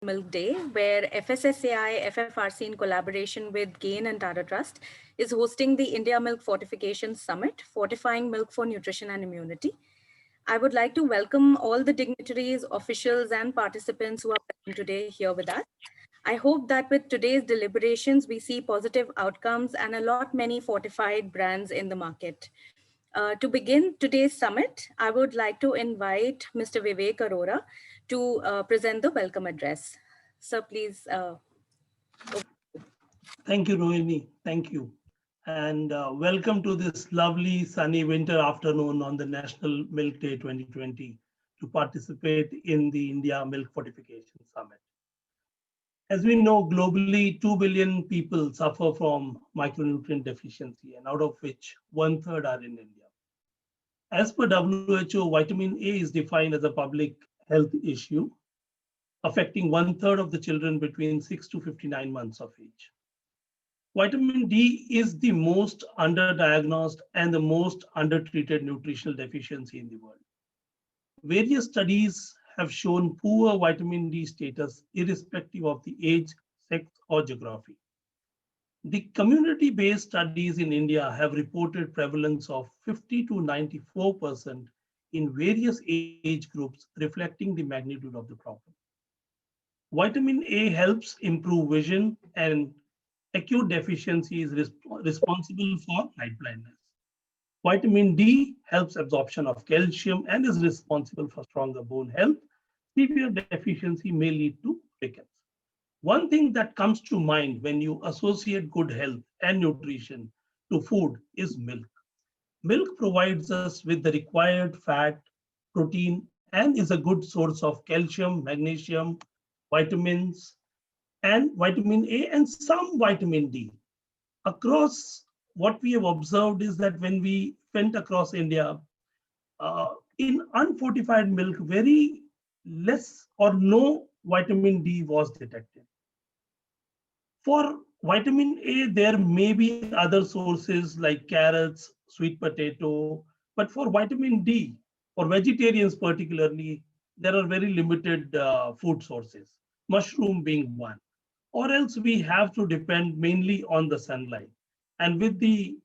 Milk Day, where FSSAI FFRC, in collaboration with GAIN and Tata Trust, is hosting the India Milk Fortification Summit, Fortifying Milk for Nutrition and Immunity. I would like to welcome all the dignitaries, officials, and participants who are present today here with us. I hope that with today's deliberations, we see positive outcomes and a lot many fortified brands in the market. To begin today's summit, I would like to invite Mr. Vivek Arora to present the welcome address. Sir, please. Thank you, Rohini. Thank you. And welcome to this lovely sunny winter afternoon on the National Milk Day 2020 to participate in the India Milk Fortification Summit. As we know, globally, 2 billion people suffer from micronutrient deficiency, and out of which 1/3 are in India. As per WHO, vitamin A is defined as a public health issue affecting 1/3 of the children between 6 to 59 months of age. Vitamin D is the most underdiagnosed and the most undertreated nutritional deficiency in the world. Various studies have shown poor vitamin D status irrespective of the age, sex, or geography. The community-based studies in India have reported prevalence of 50 to 94% in various age groups, reflecting the magnitude of the problem. Vitamin A helps improve vision, and acute deficiency is responsible for night blindness. Vitamin D helps absorption of calcium and is responsible for stronger bone health. Severe deficiency may lead to rickets. One thing that comes to mind when you associate good health and nutrition to food is milk. Milk provides us with the required fat, protein, and is a good source of calcium, magnesium, vitamins, and vitamin A and some vitamin D. Across, what we have observed is that when we went across India, in unfortified milk, very less or no vitamin D was detected. For vitamin A, there may be other sources like carrots, sweet potato, but for vitamin D, for vegetarians particularly, there are very limited food sources, mushroom being one. Or else we have to depend mainly on the sunlight. And with the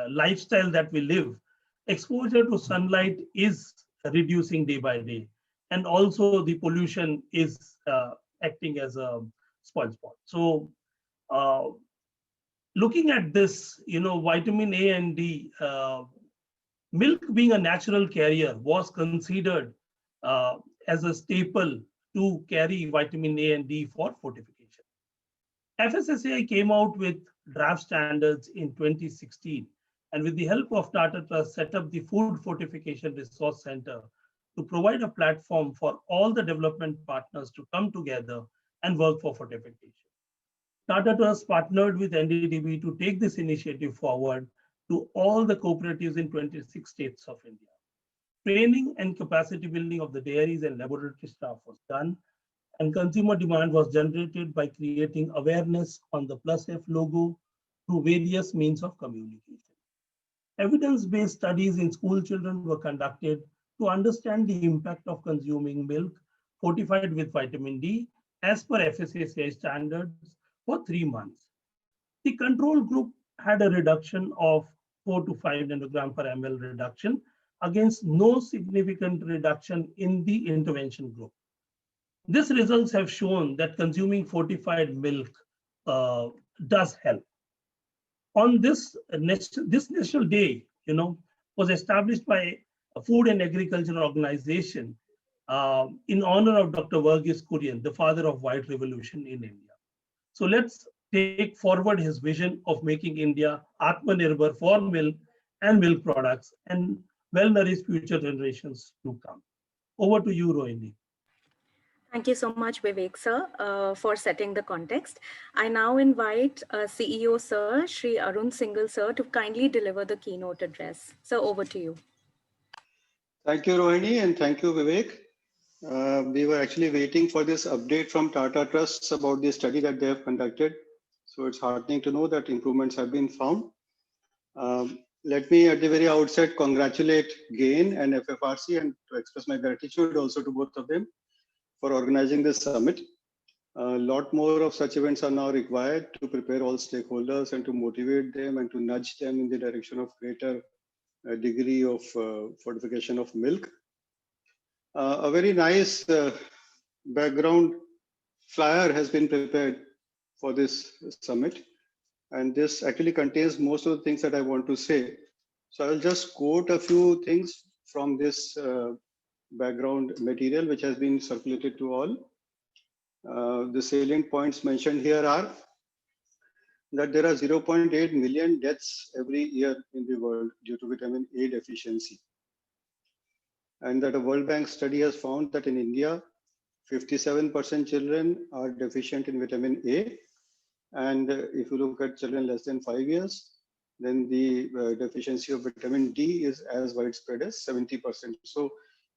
lifestyle that we live, exposure to sunlight is reducing day by day. And also the pollution is acting as a spoil spot. So uh, looking at this, vitamin A and D, milk being a natural carrier was considered as a staple to carry vitamin A and D for fortification. FSSAI came out with draft standards in 2016, and with the help of Tata Trust set up the Food Fortification Resource Center to provide a platform for all the development partners to come together and work for fortification. Tata Trust partnered with NDDB to take this initiative forward to all the cooperatives in 26 states of India. Training and capacity building of the dairies and laboratory staff was done, and consumer demand was generated by creating awareness on the Plus F logo through various means of communication. Evidence-based studies in school children were conducted to understand the impact of consuming milk fortified with vitamin D as per FSSAI standards for 3 months. The control group had a reduction of 4 to 5 nanogram per ml reduction against no significant reduction in the intervention group. These results have shown that consuming fortified milk does help. On this National Day, was established by a Food and Agriculture Organization in honor of Dr. Verghese Kurian, the father of White Revolution in India. So let's take forward his vision of making India Atmanirbhar for milk and milk products and well-nourished future generations to come. Over to you, Rohini. Thank you so much, Vivek sir, for setting the context. I now invite CEO sir, Shri Arun Singhal sir, to kindly deliver the keynote address. Sir, over to you. Thank you, Rohini, and thank you, Vivek. We were actually waiting for this update from Tata Trusts about the study that they have conducted. So it's heartening to know that improvements have been found. Let me at the very outset congratulate GAIN and FFRC and to express my gratitude also to both of them for organizing this summit. A lot more of such events are now required to prepare all stakeholders and to motivate them and to nudge them in the direction of greater degree of fortification of milk. A very nice background flyer has been prepared for this summit. And this actually contains most of the things that I want to say. So I'll just quote a few things from this background material, which has been circulated to all. The salient points mentioned here are that there are 0.8 million deaths every year in the world due to vitamin A deficiency. And that a World Bank study has found that in India, 57% children are deficient in vitamin A. And if you look at children less than 5 years, then the deficiency of vitamin D is as widespread as 70%. So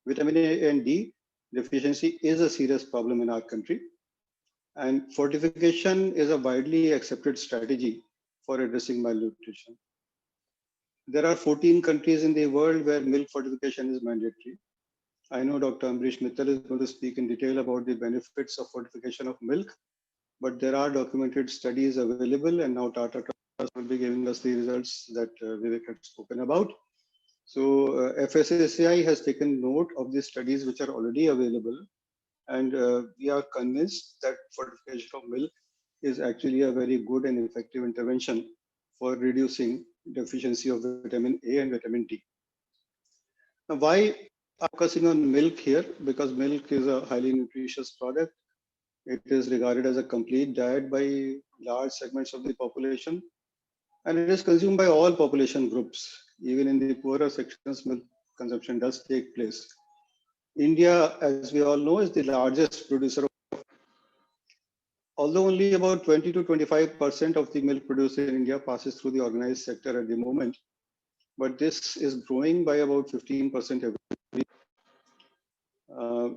vitamin A and D deficiency is a serious problem in our country. And fortification is a widely accepted strategy for addressing malnutrition. There are 14 countries in the world where milk fortification is mandatory. I know Dr. Ambrish Mittal is going to speak in detail about the benefits of fortification of milk, but there are documented studies available, and now Tata Trust will be giving us the results that Vivek had spoken about. So FSSAI has taken note of the studies which are already available, and we are convinced that fortification of milk is actually a very good and effective intervention for reducing deficiency of vitamin A and vitamin D. Now, why focusing on milk here? Because milk is a highly nutritious product. It is regarded as a complete diet by large segments of the population, and it is consumed by all population groups. Even in the poorer sections, milk consumption does take place. India, as we all know, is the largest producer of, although only about 20 to 25% of the milk produced in India passes through the organized sector at the moment, but this is growing by about 15% every year.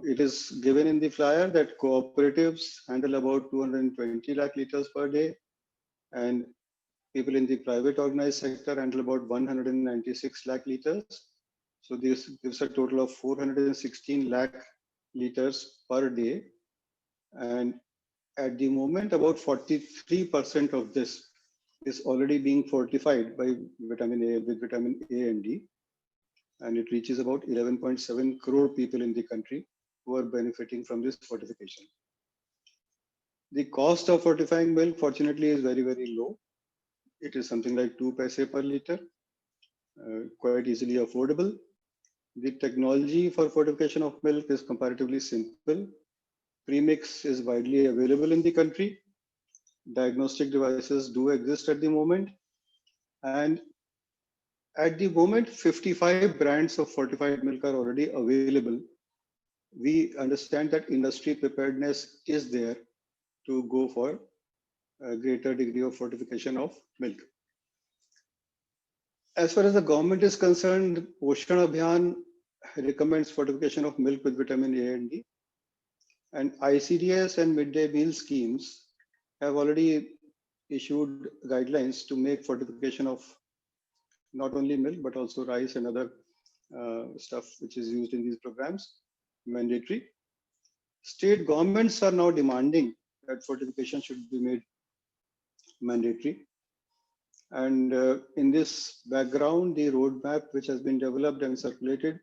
It is given in the flyer that cooperatives handle about 220 lakh liters per day, and people in the private organized sector handle about 196 lakh liters. So this gives a total of 416 lakh liters per day. And at the moment, about 43% of this is already being fortified by vitamin A with vitamin A and D. And it reaches about 11.7 crore people in the country who are benefiting from this fortification. The cost of fortifying milk, fortunately, is very, very low. It is something like 2 paise per liter, quite easily affordable. The technology for fortification of milk is comparatively simple. Premix is widely available in the country. Diagnostic devices do exist at the moment. And at the moment, 55 brands of fortified milk are already available. We understand that industry preparedness is there to go for a greater degree of fortification of milk. As far as the government is concerned, Poshan Abhiyan recommends fortification of milk with vitamin A and D. And ICDS and midday meal schemes have already issued guidelines to make fortification of not only milk, but also rice and other stuff which is used in these programs mandatory. State governments are now demanding that fortification should be made mandatory. And in this background, the roadmap which has been developed and circulated,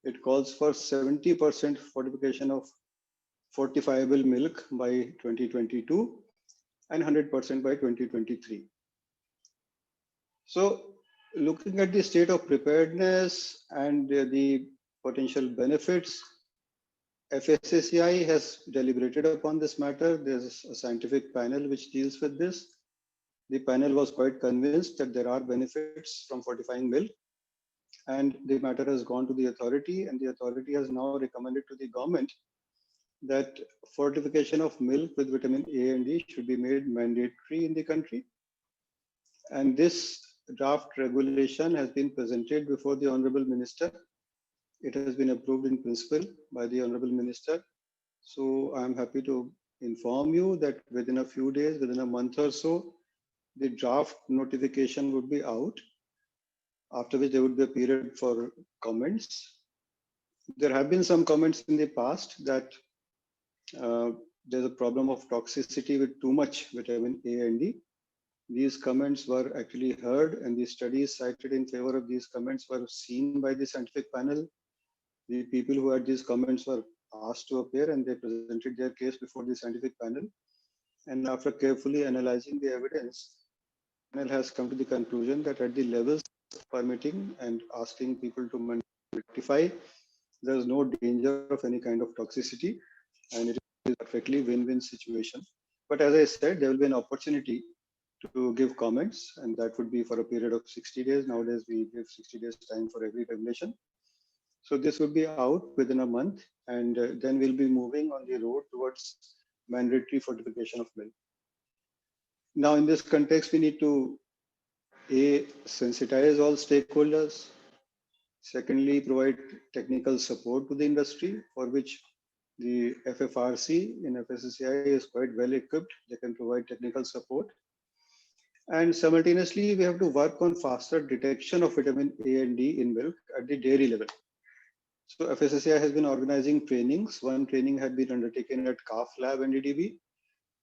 it calls for 70% fortification of fortifiable milk by 2022 and 100% by 2023. So looking at the state of preparedness and the potential benefits, FSSAI has deliberated upon this matter. There's a scientific panel which deals with this. The panel was quite convinced that there are benefits from fortifying milk, and the matter has gone to the authority, and the authority has now recommended to the government that fortification of milk with vitamin A and D should be made mandatory in the country. And this draft regulation has been presented before the Honorable Minister. It has been approved in principle by the Honorable Minister. So I'm happy to inform you that within a few days, within a month or so, the draft notification would be out, after which there would be a period for comments. There have been some comments in the past that there's a problem of toxicity with too much vitamin A and D. These comments were actually heard, and the studies cited in favor of these comments were seen by the scientific panel. The people who had these comments were asked to appear, and they presented their case before the scientific panel. And after carefully analyzing the evidence, the panel has come to the conclusion that at the levels permitting and asking people to rectify, there is no danger of any kind of toxicity, and it is a perfectly win-win situation. But as I said, there will be an opportunity to give comments, and that would be for a period of 60 days. Nowadays, we give 60 days time for every regulation. So this would be out within a month, and then we'll be moving on the road towards mandatory fortification of milk. Now, in this context, we need to sensitize all stakeholders. Secondly, provide technical support to the industry, for which the FFRC in FSSAI is quite well equipped. They can provide technical support. And simultaneously, we have to work on faster detection of vitamin A and D in milk at the dairy level. So FSSAI has been organizing trainings. One training had been undertaken at CAF Lab NDDB,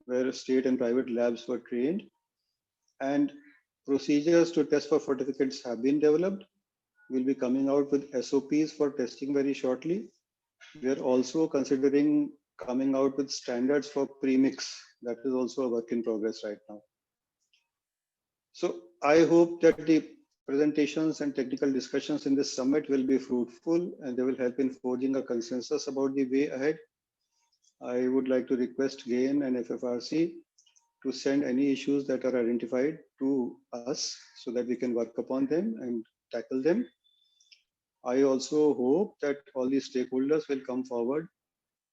where state and private labs were trained. And procedures to test for fortificants have been developed. We'll be coming out with SOPs for testing very shortly. We are also considering coming out with standards for premix. That is also a work in progress right now. So I hope that the presentations and technical discussions in this summit will be fruitful, and they will help in forging a consensus about the way ahead. I would like to request GAIN and FFRC to send any issues that are identified to us so that we can work upon them and tackle them. I also hope that all the stakeholders will come forward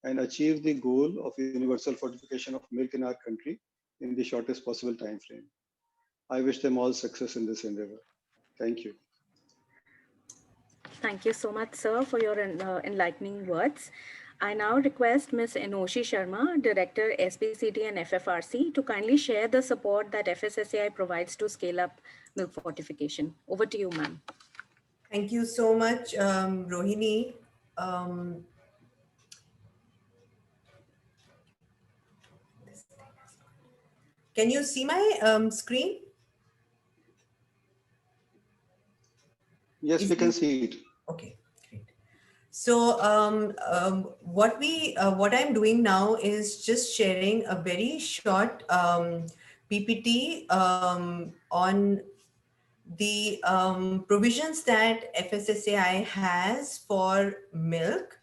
and achieve the goal of universal fortification of milk in our country in the shortest possible time frame. I wish them all success in this endeavor. Thank you. Thank you so much, sir, for your enlightening words. I now request Ms. Enoshi Sharma, Director, SPCT and FFRC, to kindly share the support that FSSAI provides to scale up milk fortification. Over to you, ma'am. Thank you so much, Rohini. Can you see my screen? Yes, we can see it. Okay, great. So what I'm doing now is just sharing a very short PPT on the provisions that FSSAI has for milk.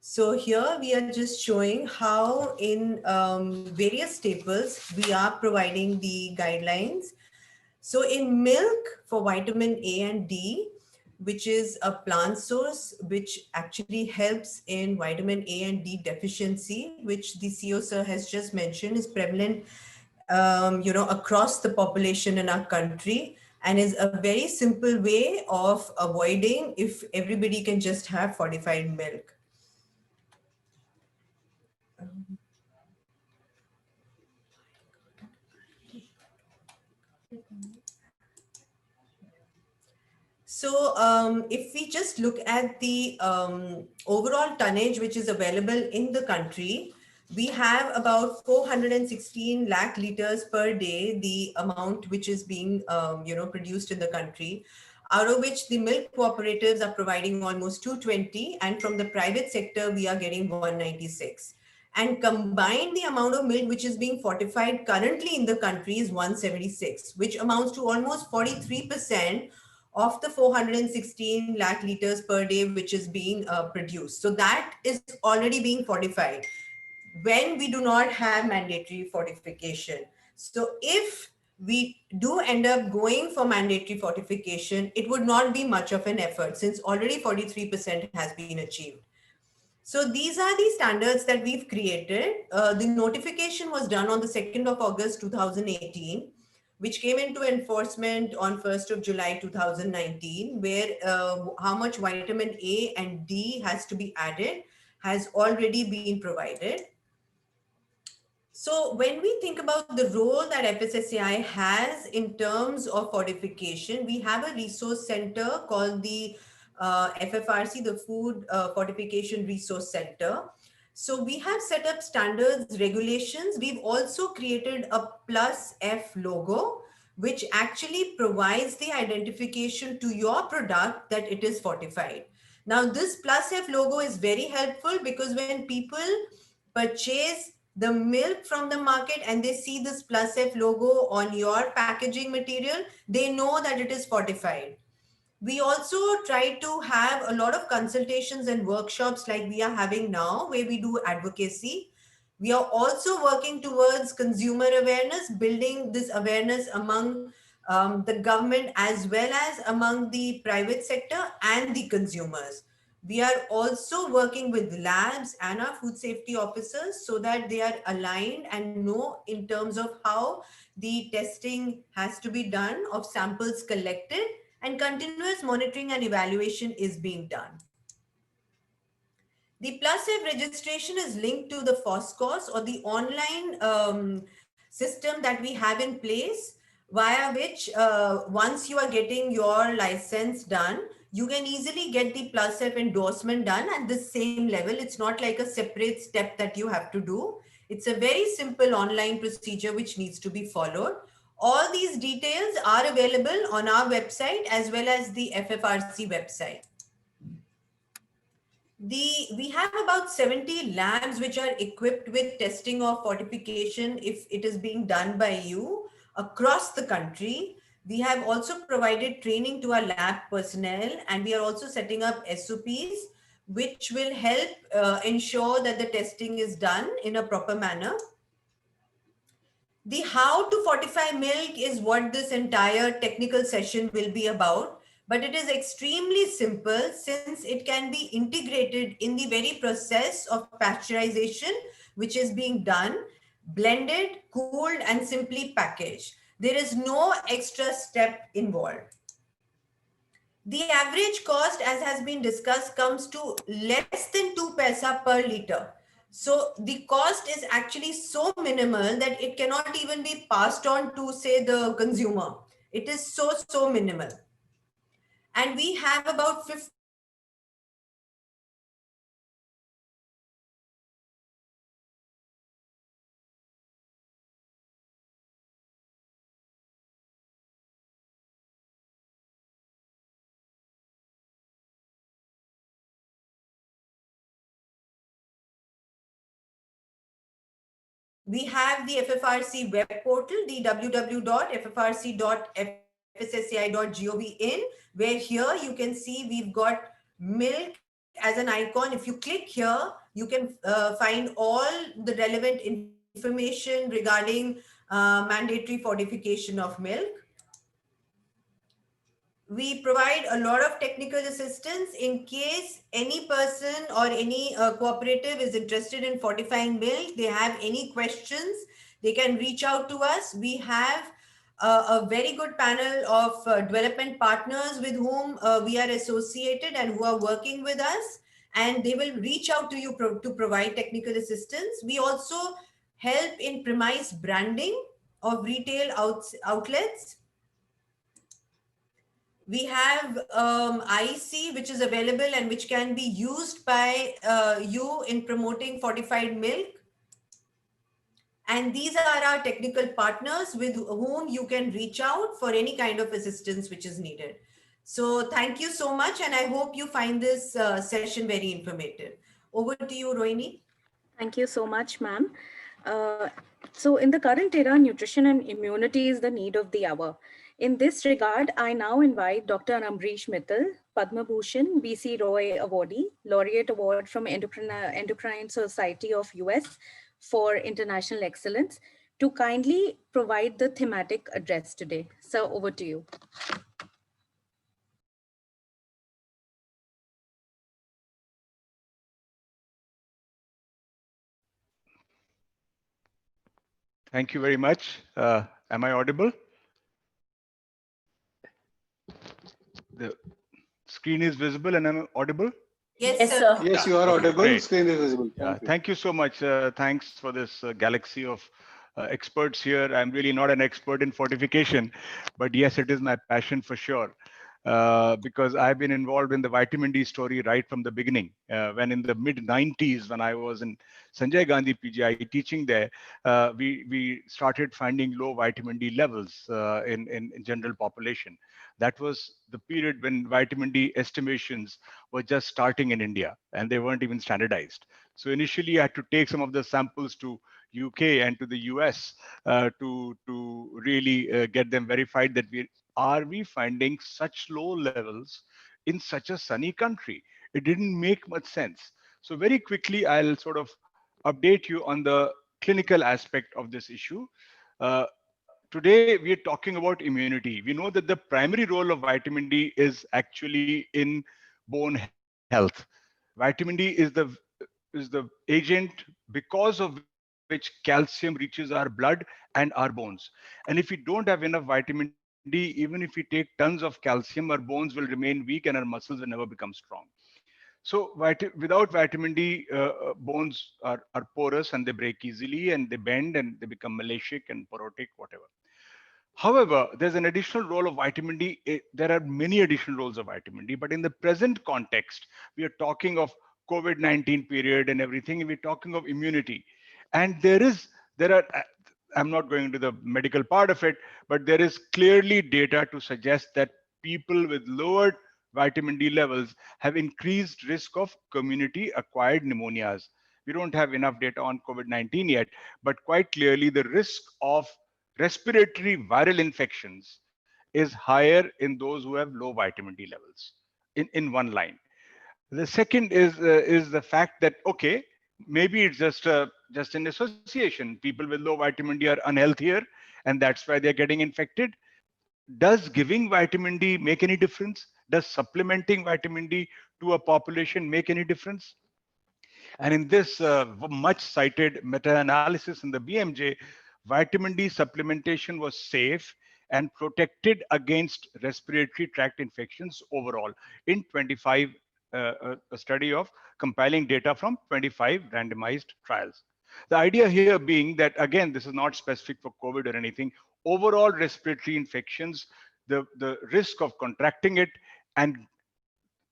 So here we are just showing how in various staples we are providing the guidelines. So in milk for vitamin A and D, which is a plant source, which actually helps in vitamin A and D deficiency, which the CEO sir has just mentioned is prevalent across the population in our country, and is a very simple way of avoiding if everybody can just have fortified milk. So if we just look at the overall tonnage which is available in the country, we have about 416 lakh liters per day, the amount which is being produced in the country, out of which the milk cooperatives are providing almost 220, and from the private sector we are getting 196. And combined, the amount of milk which is being fortified currently in the country is 176, which amounts to almost 43% of the 416 lakh liters per day which is being produced. So that is already being fortified when we do not have mandatory fortification. So if we do end up going for mandatory fortification, it would not be much of an effort since already 43% has been achieved. So these are the standards that we've created. The notification was done on the 2nd of August 2018, which came into enforcement on 1st of July 2019, where how much vitamin A and D has to be added has already been provided. So when we think about the role that FSSAI has in terms of fortification, we have a resource center called the FFRC, the Food Fortification Resource Center. So we have set up standards, regulations. We've also created a plus F logo, which actually provides the identification to your product that it is fortified. Now, this plus F logo is very helpful because when people purchase the milk from the market and they see this plus F logo on your packaging material, they know that it is fortified. We also try to have a lot of consultations and workshops like we are having now, where we do advocacy. We are also working towards consumer awareness, building this awareness among the government as well as among the private sector and the consumers. We are also working with labs and our food safety officers so that they are aligned and know in terms of how the testing has to be done of samples collected, and continuous monitoring and evaluation is being done. The Plus F registration is linked to the FOSCOS or the online system that we have in place, via which once you are getting your license done, you can easily get the Plus F endorsement done at the same level. It's not like a separate step that you have to do. It's a very simple online procedure which needs to be followed. All these details are available on our website as well as the FFRC website. We have about 70 labs which are equipped with testing of fortification if it is being done by you across the country. We have also provided training to our lab personnel, and we are also setting up SOPs which will help ensure that the testing is done in a proper manner. The how to fortify milk is what this entire technical session will be about, but it is extremely simple since it can be integrated in the very process of pasteurization, which is being done, blended, cooled, and simply packaged. There is no extra step involved. The average cost, as has been discussed, comes to less than 2 paisa per liter. So the cost is actually so minimal that it cannot even be passed on to, say, the consumer. It is so minimal. And we have about 50 we have the FFRC web portal, the www.ffrc.fssci.gov, where here you can see we've got milk as an icon. If you click here, you can find all the relevant information regarding mandatory fortification of milk. We provide a lot of technical assistance in case any person or any cooperative is interested in fortifying milk. They have any questions, they can reach out to us. We have a very good panel of development partners with whom we are associated and who are working with us, and they will reach out to you to provide technical assistance. We also help in premise branding of retail outlets. We have IC, which is available and which can be used by you in promoting fortified milk. And these are our technical partners with whom you can reach out for any kind of assistance which is needed. So thank you so much. And I hope you find this session very informative. Over to you, Rohini. Thank you so much, ma'am. So in the current era, nutrition and immunity is the need of the hour. In this regard, I now invite Dr. Ambrish Mittal, Padma Bhushan, BC Roy Awardee, Laureate Award from Endocrine Society of US for International Excellence, to kindly provide the thematic address today. Sir, over to you. Thank you very much. Am I audible? The screen is visible and I'm audible? Yes, sir. Yes, you are audible. Great. Screen is visible. Thank you so much. Thanks for this galaxy of experts here. I'm really not an expert in fortification, but yes, it is my passion for sure. because I've been involved in the vitamin D story right from the beginning. When in the mid 90s, when I was in Sanjay Gandhi PGI teaching there, we started finding low vitamin D levels in general population. That was the period when vitamin D estimations were just starting in India and they weren't even standardized. So initially I had to take some of the samples to UK and to the US to really get them verified that are we finding such low levels in such a sunny country? It didn't make much sense. So very quickly, I'll sort of update you on the clinical aspect of this issue. Uh, Today, we are talking about immunity. We know that the primary role of vitamin D is actually in bone health. Vitamin D is the agent because of which calcium reaches our blood and our bones. And if we don't have enough vitamin D, even if we take tons of calcium, our bones will remain weak and our muscles will never become strong. So without vitamin D, bones are porous and they break easily and they bend and they become malastic and porotic, whatever. However, there's an additional role of vitamin D. There are many additional roles of vitamin D, but in the present context, we are talking of COVID-19 period and everything, and we're talking of immunity. And there are, I'm not going into the medical part of it, but there is clearly data to suggest that people with lowered vitamin D levels have increased risk of community acquired pneumonias. We don't have enough data on COVID-19 yet, but quite clearly the risk of respiratory viral infections is higher in those who have low vitamin D levels in one line. The second is the fact that, okay, maybe it's just an association. People with low vitamin D are unhealthier and that's why they're getting infected. Does giving vitamin D make any difference? Does supplementing vitamin D to a population make any difference? And in this much cited meta-analysis in the BMJ, vitamin D supplementation was safe and protected against respiratory tract infections overall in 25, a study of compiling data from 25 randomized trials. The idea here being that, again, this is not specific for COVID or anything, overall respiratory infections, the risk of contracting it and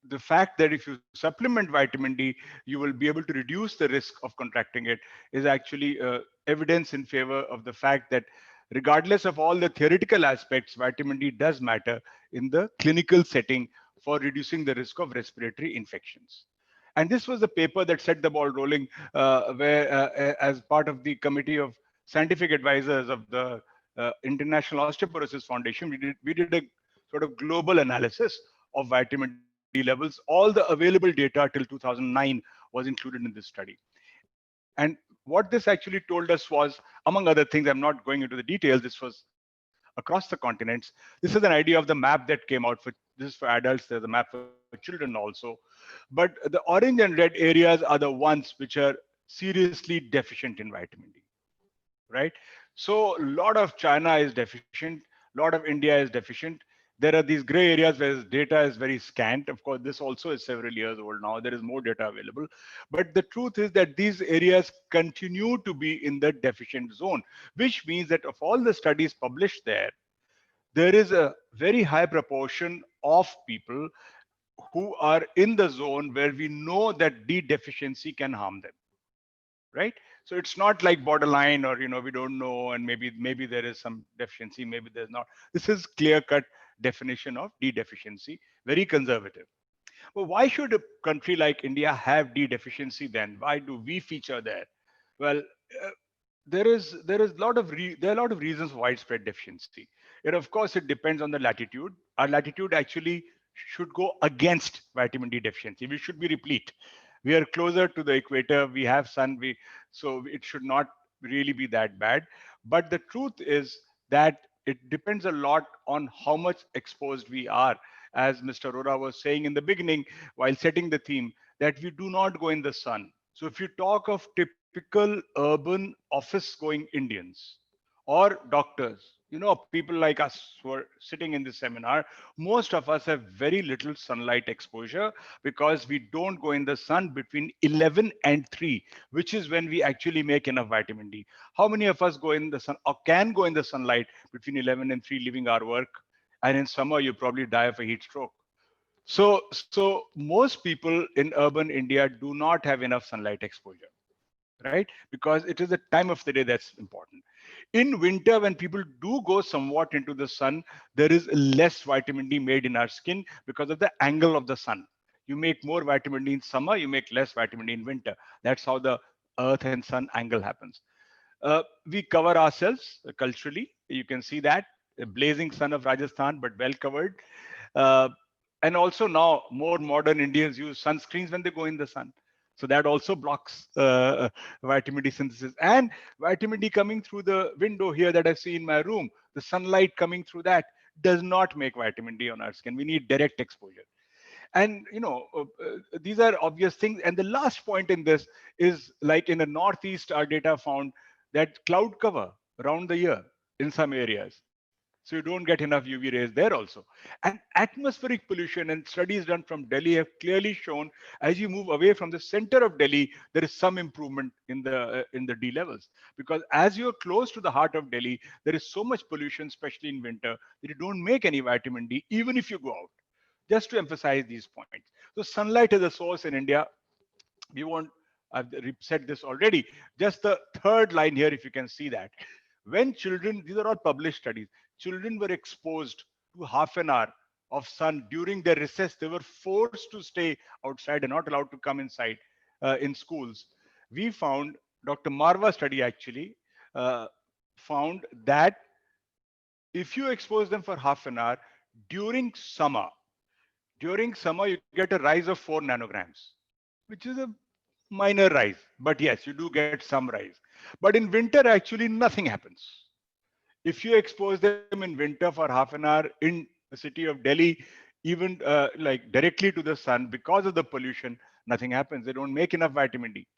the fact that if you supplement vitamin D, you will be able to reduce the risk of contracting it is actually evidence in favor of the fact that regardless of all the theoretical aspects, vitamin D does matter in the clinical setting for reducing the risk of respiratory infections. And this was the paper that set the ball rolling, where as part of the committee of scientific advisors of the International Osteoporosis Foundation, we did a sort of global analysis of vitamin D levels. All the available data till 2009 was included in this study. And what this actually told us was, among other things, I'm not going into the details, this was across the continents. This is an idea of the map that came out for this is for adults, there's a map for children also. But the orange and red areas are the ones which are seriously deficient in vitamin D, right? So a lot of China is deficient, a lot of India is deficient. There are these gray areas where data is very scant. Of course, this also is several years old now. There is more data available. But the truth is that these areas continue to be in the deficient zone, which means that of all the studies published there is a very high proportion of people who are in the zone where we know that D deficiency can harm them, right? So it's not like borderline or we don't know and maybe there is some deficiency, maybe there's not. This is clear cut definition of D deficiency, very conservative. But why should a country like India have D deficiency then? Why do we feature there? Well, uh, there is there are a lot of reasons for widespread deficiency. And of course, it depends on the latitude. Our latitude actually should go against vitamin D deficiency. We should be replete. We are closer to the equator. We have sun. So it should not really be that bad. But the truth is that it depends a lot on how much exposed we are. As Mr. Arora was saying in the beginning, while setting the theme, that we do not go in the sun. So if you talk of typical urban office going Indians or doctors, people like us who are sitting in this seminar, most of us have very little sunlight exposure because we don't go in the sun between 11 and 3, which is when we actually make enough vitamin D. How many of us go in the sun or can go in the sunlight between 11 and 3 leaving our work And in summer, you probably die of a heat stroke. So most people in urban India do not have enough sunlight exposure, right? Because it is the time of the day that's important. In winter, when people do go somewhat into the sun, there is less vitamin D made in our skin because of the angle of the sun. You make more vitamin D in summer, you make less vitamin D in winter. That's how the earth and sun angle happens. We cover ourselves culturally. You can see that the blazing sun of Rajasthan, but well covered. Uh, and also now more modern Indians use sunscreens when they go in the sun. So that also blocks vitamin D synthesis. And vitamin D coming through the window here that I see in my room, the sunlight coming through that does not make vitamin D on our skin. We need direct exposure. And these are obvious things. And the last point in this is, like in the Northeast, our data found that cloud cover around the year in some areas. So you don't get enough UV rays there also. And atmospheric pollution and studies done from Delhi have clearly shown as you move away from the center of Delhi, there is some improvement in the D levels. Because as you're close to the heart of Delhi, there is so much pollution, especially in winter, that you don't make any vitamin D, even if you go out. Just to emphasize these points. So sunlight is a source in India. We want, I've said this already, just the third line here, if you can see that. When children, these are all published studies, children were exposed to half an hour of sun during their recess. They were forced to stay outside and not allowed to come inside in schools. We found, Dr. Marwa study actually found that if you expose them for half an hour during summer, you get a rise of 4 nanograms, which is a minor rise. But yes, you do get some rise. But in winter, actually, nothing happens. If you expose them in winter for half an hour in the city of Delhi, even like directly to the sun, because of the pollution, nothing happens. They don't make enough vitamin D.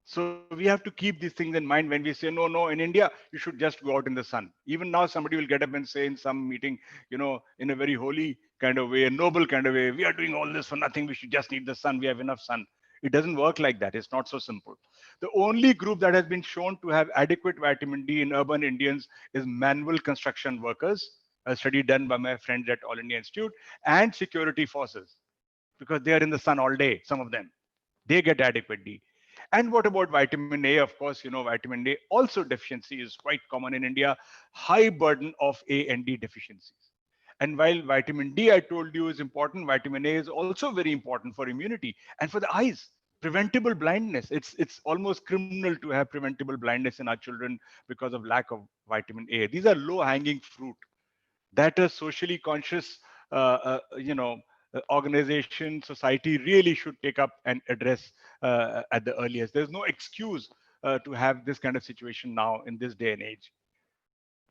So we have to keep these things in mind when we say, no, in India, you should just go out in the sun. Even now, somebody will get up and say in some meeting, in a very holy kind of way, a noble kind of way, we are doing all this for nothing. We should just need the sun. We have enough sun. It doesn't work like that. It's not so simple. The only group that has been shown to have adequate vitamin D in urban Indians is manual construction workers, a study done by my friends at All India Institute, and security forces, because they are in the sun all day, some of them. They get adequate D. And what about vitamin A? Of course, vitamin A also deficiency is quite common in India, high burden of A and D deficiencies. And while vitamin D, I told you, is important, vitamin A is also very important for immunity and for the eyes. Preventable blindness. It's almost criminal to have preventable blindness in our children because of lack of vitamin A. These are low-hanging fruit that a socially conscious organization, society really should take up and address at the earliest. There's no excuse to have this kind of situation now in this day and age.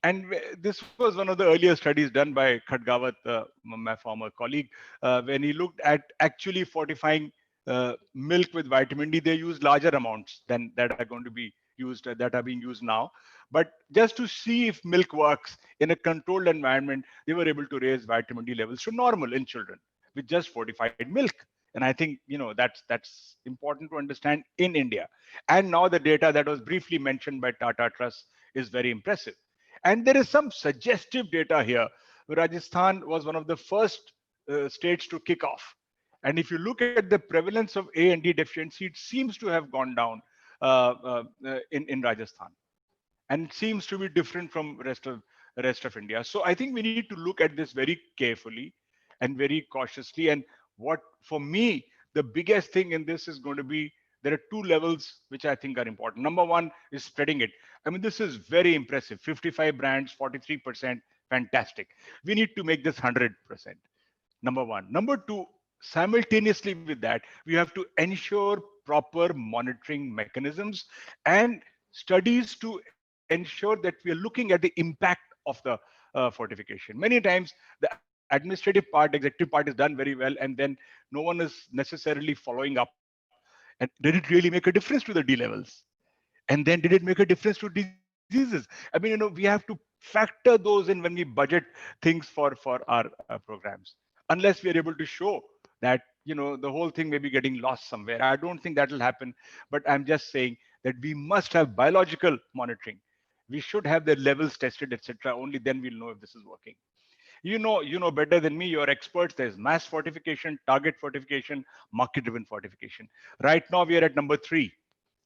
And this was one of the earlier studies done by Khadgawat, my former colleague, when he looked at actually fortifying milk with vitamin D. They used larger amounts than that are going to be used, that are being used now. But just to see if milk works in a controlled environment, they were able to raise vitamin D levels to normal in children with just fortified milk. And I think that's important to understand in India. And now the data that was briefly mentioned by Tata Trust is very impressive. And there is some suggestive data here. Rajasthan was one of the first states to kick off. And if you look at the prevalence of A and D deficiency, it seems to have gone down in Rajasthan. And it seems to be different from the rest of India. So I think we need to look at this very carefully and very cautiously. And what, for me, the biggest thing in this is going to be, there are two levels which I think are important. Number one is spreading it. I mean, this is very impressive. 55 brands, 43%, fantastic. We need to make this 100%. Number one. Number two, simultaneously with that, we have to ensure proper monitoring mechanisms and studies to ensure that we are looking at the impact of the fortification. Many times, the administrative part, executive part is done very well, and then no one is necessarily following up. And did it really make a difference to the D levels? And then did it make a difference to diseases? I mean, we have to factor those in when we budget things for our programs. Unless we are able to show that the whole thing may be getting lost somewhere. I don't think that will happen. But I'm just saying that we must have biological monitoring. We should have the levels tested, etc. Only then we'll know if this is working. You know better than me, you're experts. There's mass fortification, target fortification, market-driven fortification. Right now, we are at number 3.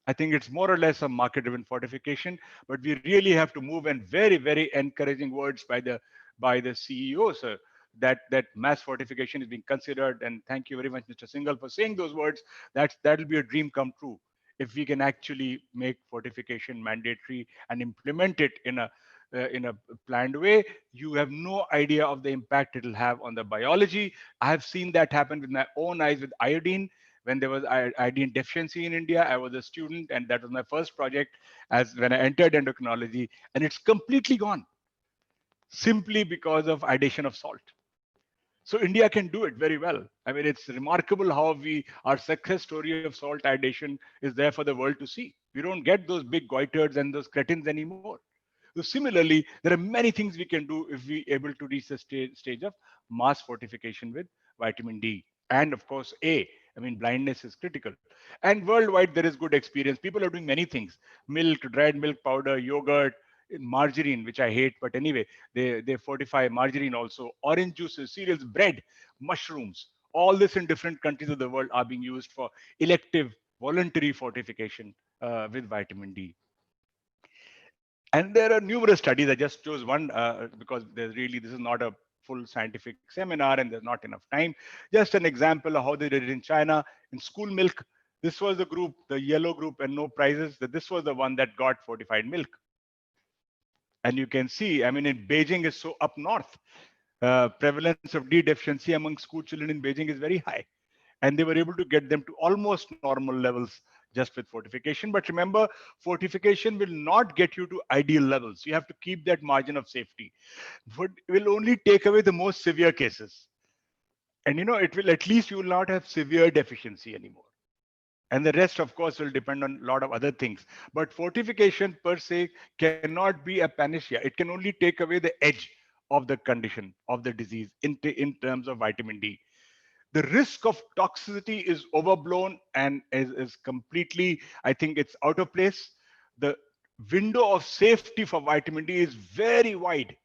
I think it's more or less a market-driven fortification, but we really have to move, and very, very encouraging words by the CEO, sir, that mass fortification is being considered. And thank you very much, Mr. Singhal, for saying those words. That'll be a dream come true if we can actually make fortification mandatory and implement it in a planned way. You have no idea of the impact it'll have on the biology. I have seen that happen with my own eyes with iodine. When there was iodine deficiency in India, I was a student, and that was my first project as when I entered endocrinology, and it's completely gone simply because of addition of salt. So India can do it very well. I mean, it's remarkable how our success story of salt addition is there for the world to see. We don't get those big goiters and those cretins anymore. So similarly, there are many things we can do if we able to reach the stage of mass fortification with vitamin D. And of course, A. I mean, blindness is critical. And worldwide, there is good experience. People are doing many things: milk, dried milk powder, yogurt, margarine, which I hate, but anyway, they fortify margarine also. Orange juices, cereals, bread, mushrooms. All this in different countries of the world are being used for elective, voluntary fortification with vitamin D. And there are numerous studies. I just chose one because this is not a full scientific seminar and there's not enough time. Just an example of how they did it in China in school milk. This was the group, the yellow group, and no prizes. That this was the one that got fortified milk. And you can see, I mean, in Beijing is so up north. Prevalence of D deficiency among school children in Beijing is very high. And they were able to get them to almost normal levels just with fortification. But remember, fortification will not get you to ideal levels. You have to keep that margin of safety. It will only take away the most severe cases. And it will, at least you will not have severe deficiency anymore. And the rest, of course, will depend on a lot of other things. But fortification per se cannot be a panacea. It can only take away the edge of the condition, of the disease in terms of vitamin D. The risk of toxicity is overblown and is completely, I think it's out of place. The window of safety for vitamin D is very wide.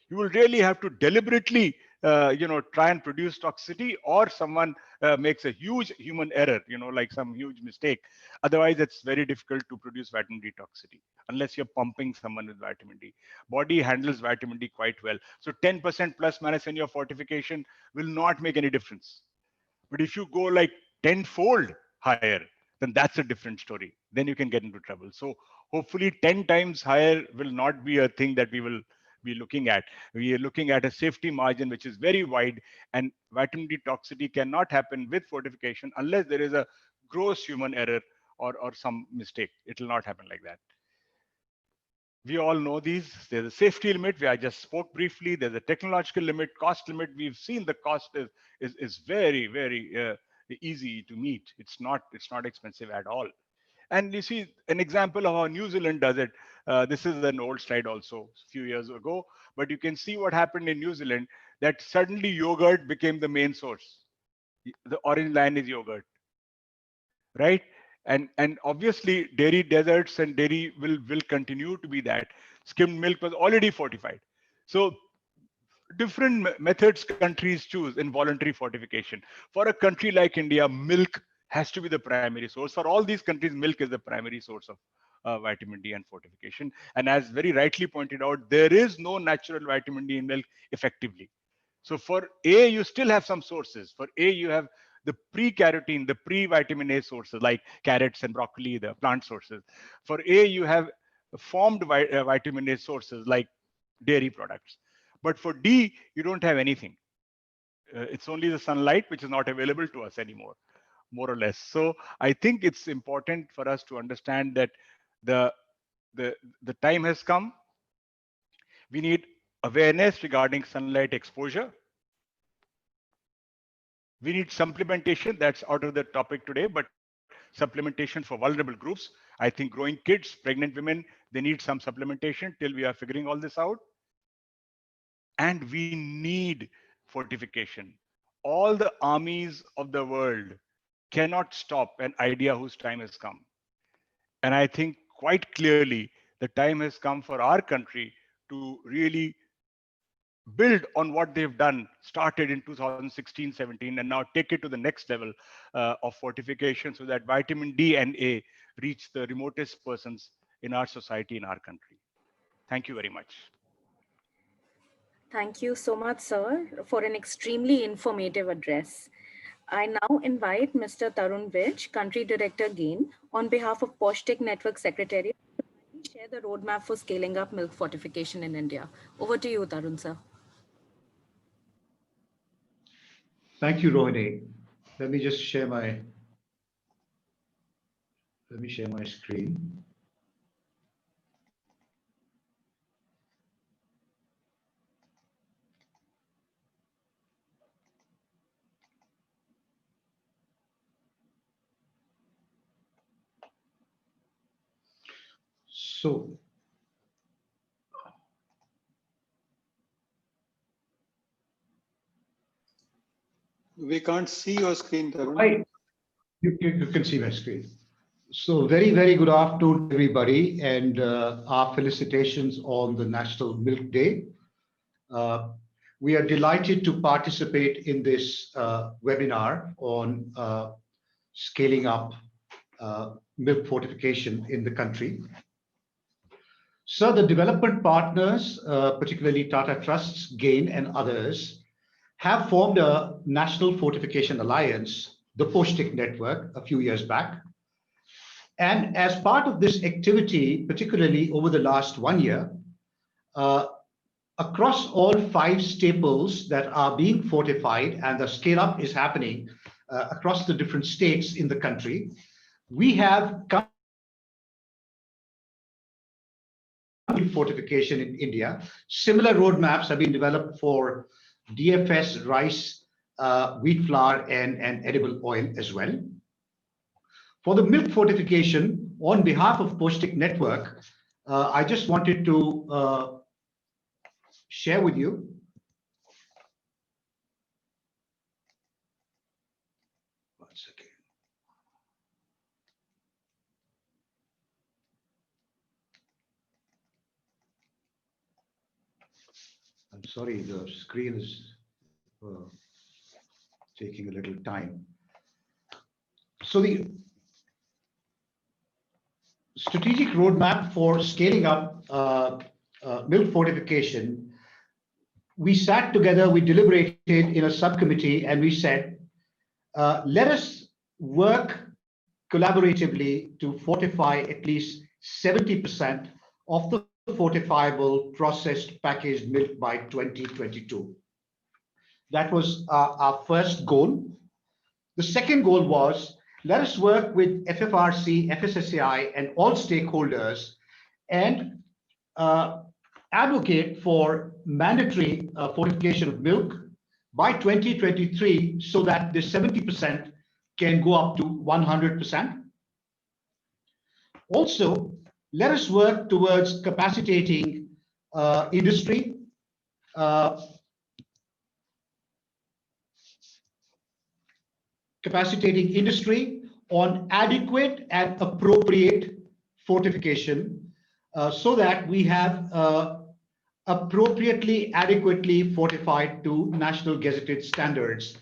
You will really have to deliberately try and produce toxicity, or someone makes a huge human error, like some huge mistake. Otherwise, it's very difficult to produce vitamin D toxicity unless you're pumping someone with vitamin D. Body handles vitamin D quite well. So 10% plus minus in your fortification will not make any difference. But if you go like 10-fold higher, then that's a different story. Then you can get into trouble. So hopefully 10 times higher will not be a thing that we will be looking at. We are looking at a safety margin which is very wide, and vitamin D toxicity cannot happen with fortification unless there is a gross human error or some mistake. It will not happen like that. We all know these. There's a safety limit, where I just spoke briefly. There's a technological limit, cost limit. We've seen the cost is very, very easy to meet. It's not expensive at all. And you see an example of how New Zealand does it. This is an old slide also, a few years ago, but you can see what happened in New Zealand, that suddenly yogurt became the main source. The orange line is yogurt, right? And obviously dairy deserts and dairy will continue to be that. Skimmed milk was already fortified. So different methods countries choose in voluntary fortification. For a country like India, milk has to be the primary source. For all these countries, milk is the primary source of vitamin D and fortification. And as very rightly pointed out, there is no natural vitamin D in milk effectively. So for A, you still have some sources. For A, you have the pre-carotene, the pre-vitamin A sources like carrots and broccoli, the plant sources. For A, you have formed vitamin A sources like dairy products. But for D, you don't have anything. It's only the sunlight, which is not available to us anymore, more or less. So I think it's important for us to understand that the time has come. We need awareness regarding sunlight exposure. We need supplementation. That's out of the topic today, but supplementation for vulnerable groups. I think growing kids, pregnant women, they need some supplementation till we are figuring all this out. And we need fortification. All the armies of the world cannot stop an idea whose time has come. And I think quite clearly the time has come for our country to really build on what they've done, started in 2016-17, and now take it to the next level of fortification so that vitamin D and A reach the remotest persons in our society, in our country. Thank you very much. Thank you so much, sir, for an extremely informative address. I now invite Mr. Tarun Vij, Country Director GAIN, on behalf of POSH-Tech Network Secretariat, to share the roadmap for scaling up milk fortification in India. Over to you, Tarun, sir. Thank you, Rohini. Let me just share my screen. So, We can't see your screen, Tarun. You can see my screen. So very, very good afternoon, everybody, and our felicitations on the National Milk Day. We are delighted to participate in this webinar on scaling up milk fortification in the country. So the development partners, particularly Tata Trusts, GAIN, and others, have formed a National Fortification Alliance, the POSH-Tech Network, a few years back. And as part of this activity, particularly over the last 1 year, across all 5 staples that are being fortified, and the scale up is happening across the different states in the country, we have fortification in India. Similar roadmaps have been developed for DFS, rice, wheat flour, and edible oil as well. For the milk fortification, on behalf of POSH-Tech Network, I just wanted to share with you. One second. I'm sorry, the screen is taking a little time. So the strategic roadmap for scaling up milk fortification, we sat together, we deliberated in a subcommittee, and we said, let us work collaboratively to fortify at least 70% of the fortifiable processed packaged milk by 2022. That was our first goal. The second goal was, let us work with FFRC, FSSAI, and all stakeholders and advocate for mandatory fortification of milk by 2023 so that the 70% can go up to 100%. Also, let us work towards capacitating industry, on adequate and appropriate fortification so that we have appropriately, adequately fortified to national gazetted standards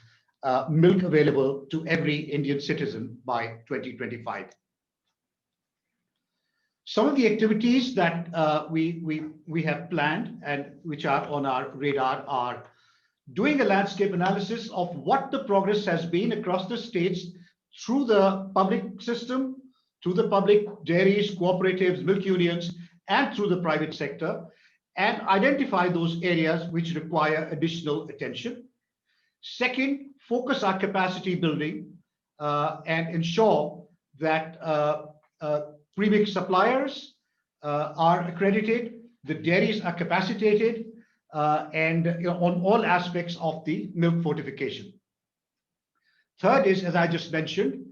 milk available to every Indian citizen by 2025. Some of the activities that we have planned and which are on our radar are doing a landscape analysis of what the progress has been across the states through the public system, through the public dairies, cooperatives, milk unions, and through the private sector, and identify those areas which require additional attention. Second, focus our capacity building and ensure that premix suppliers are accredited, the dairies are capacitated, and on all aspects of the milk fortification. Third is, as I just mentioned,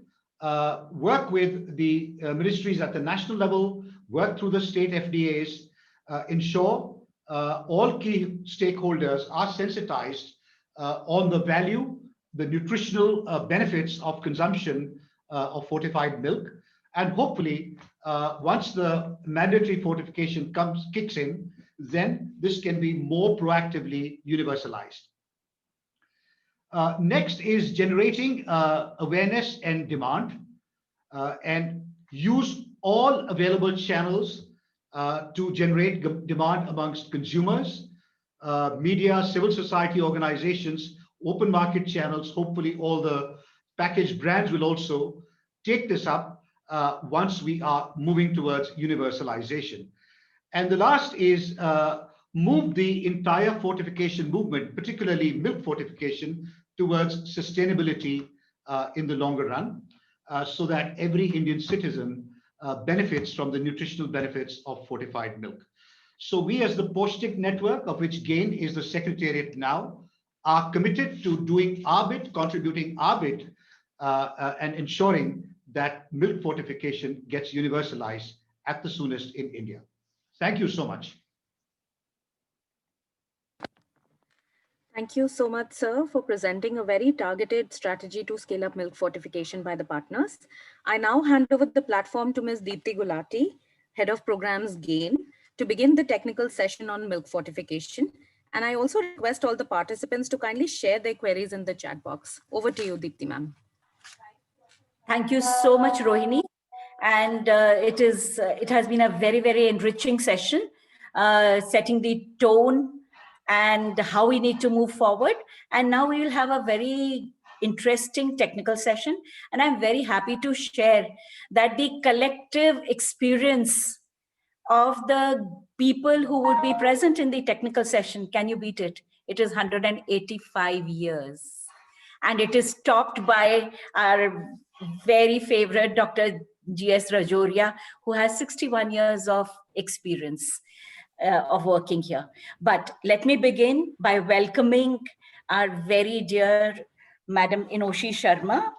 work with the ministries at the national level, work through the state FDAs, ensure all key stakeholders are sensitized on the value, the nutritional benefits of consumption of fortified milk, and hopefully once the mandatory fortification kicks in, then this can be more proactively universalized. Next is generating awareness and demand, and use all available channels to generate demand amongst consumers, media, civil society organizations, open market channels. Hopefully all the packaged brands will also take this up once we are moving towards universalization. And the last is move the entire fortification movement, particularly milk fortification, towards sustainability in the longer run, so that every Indian citizen benefits from the nutritional benefits of fortified milk. So we, as the Poshtik network, of which GAIN is the secretariat now, are committed to doing our bit, contributing our bit, and ensuring that milk fortification gets universalized at the soonest in India. Thank you so much. Thank you so much, sir, for presenting a very targeted strategy to scale up milk fortification by the partners. I now hand over the platform to Ms. Deepti Gulati, Head of Programs GAIN, to begin the technical session on milk fortification. And I also request all the participants to kindly share their queries in the chat box. Over to you, Deepti ma'am. Thank you so much, Rohini. And it has been a very, very enriching session, setting the tone and how we need to move forward. And now we will have a very interesting technical session. And I'm very happy to share that the collective experience of the people who would be present in the technical session, can you beat it? It is 185 years. And it is topped by our very favorite Dr. G.S. Rajoria, who has 61 years of experience of working here. But let me begin by welcoming our very dear Madam Enoshi Sharma.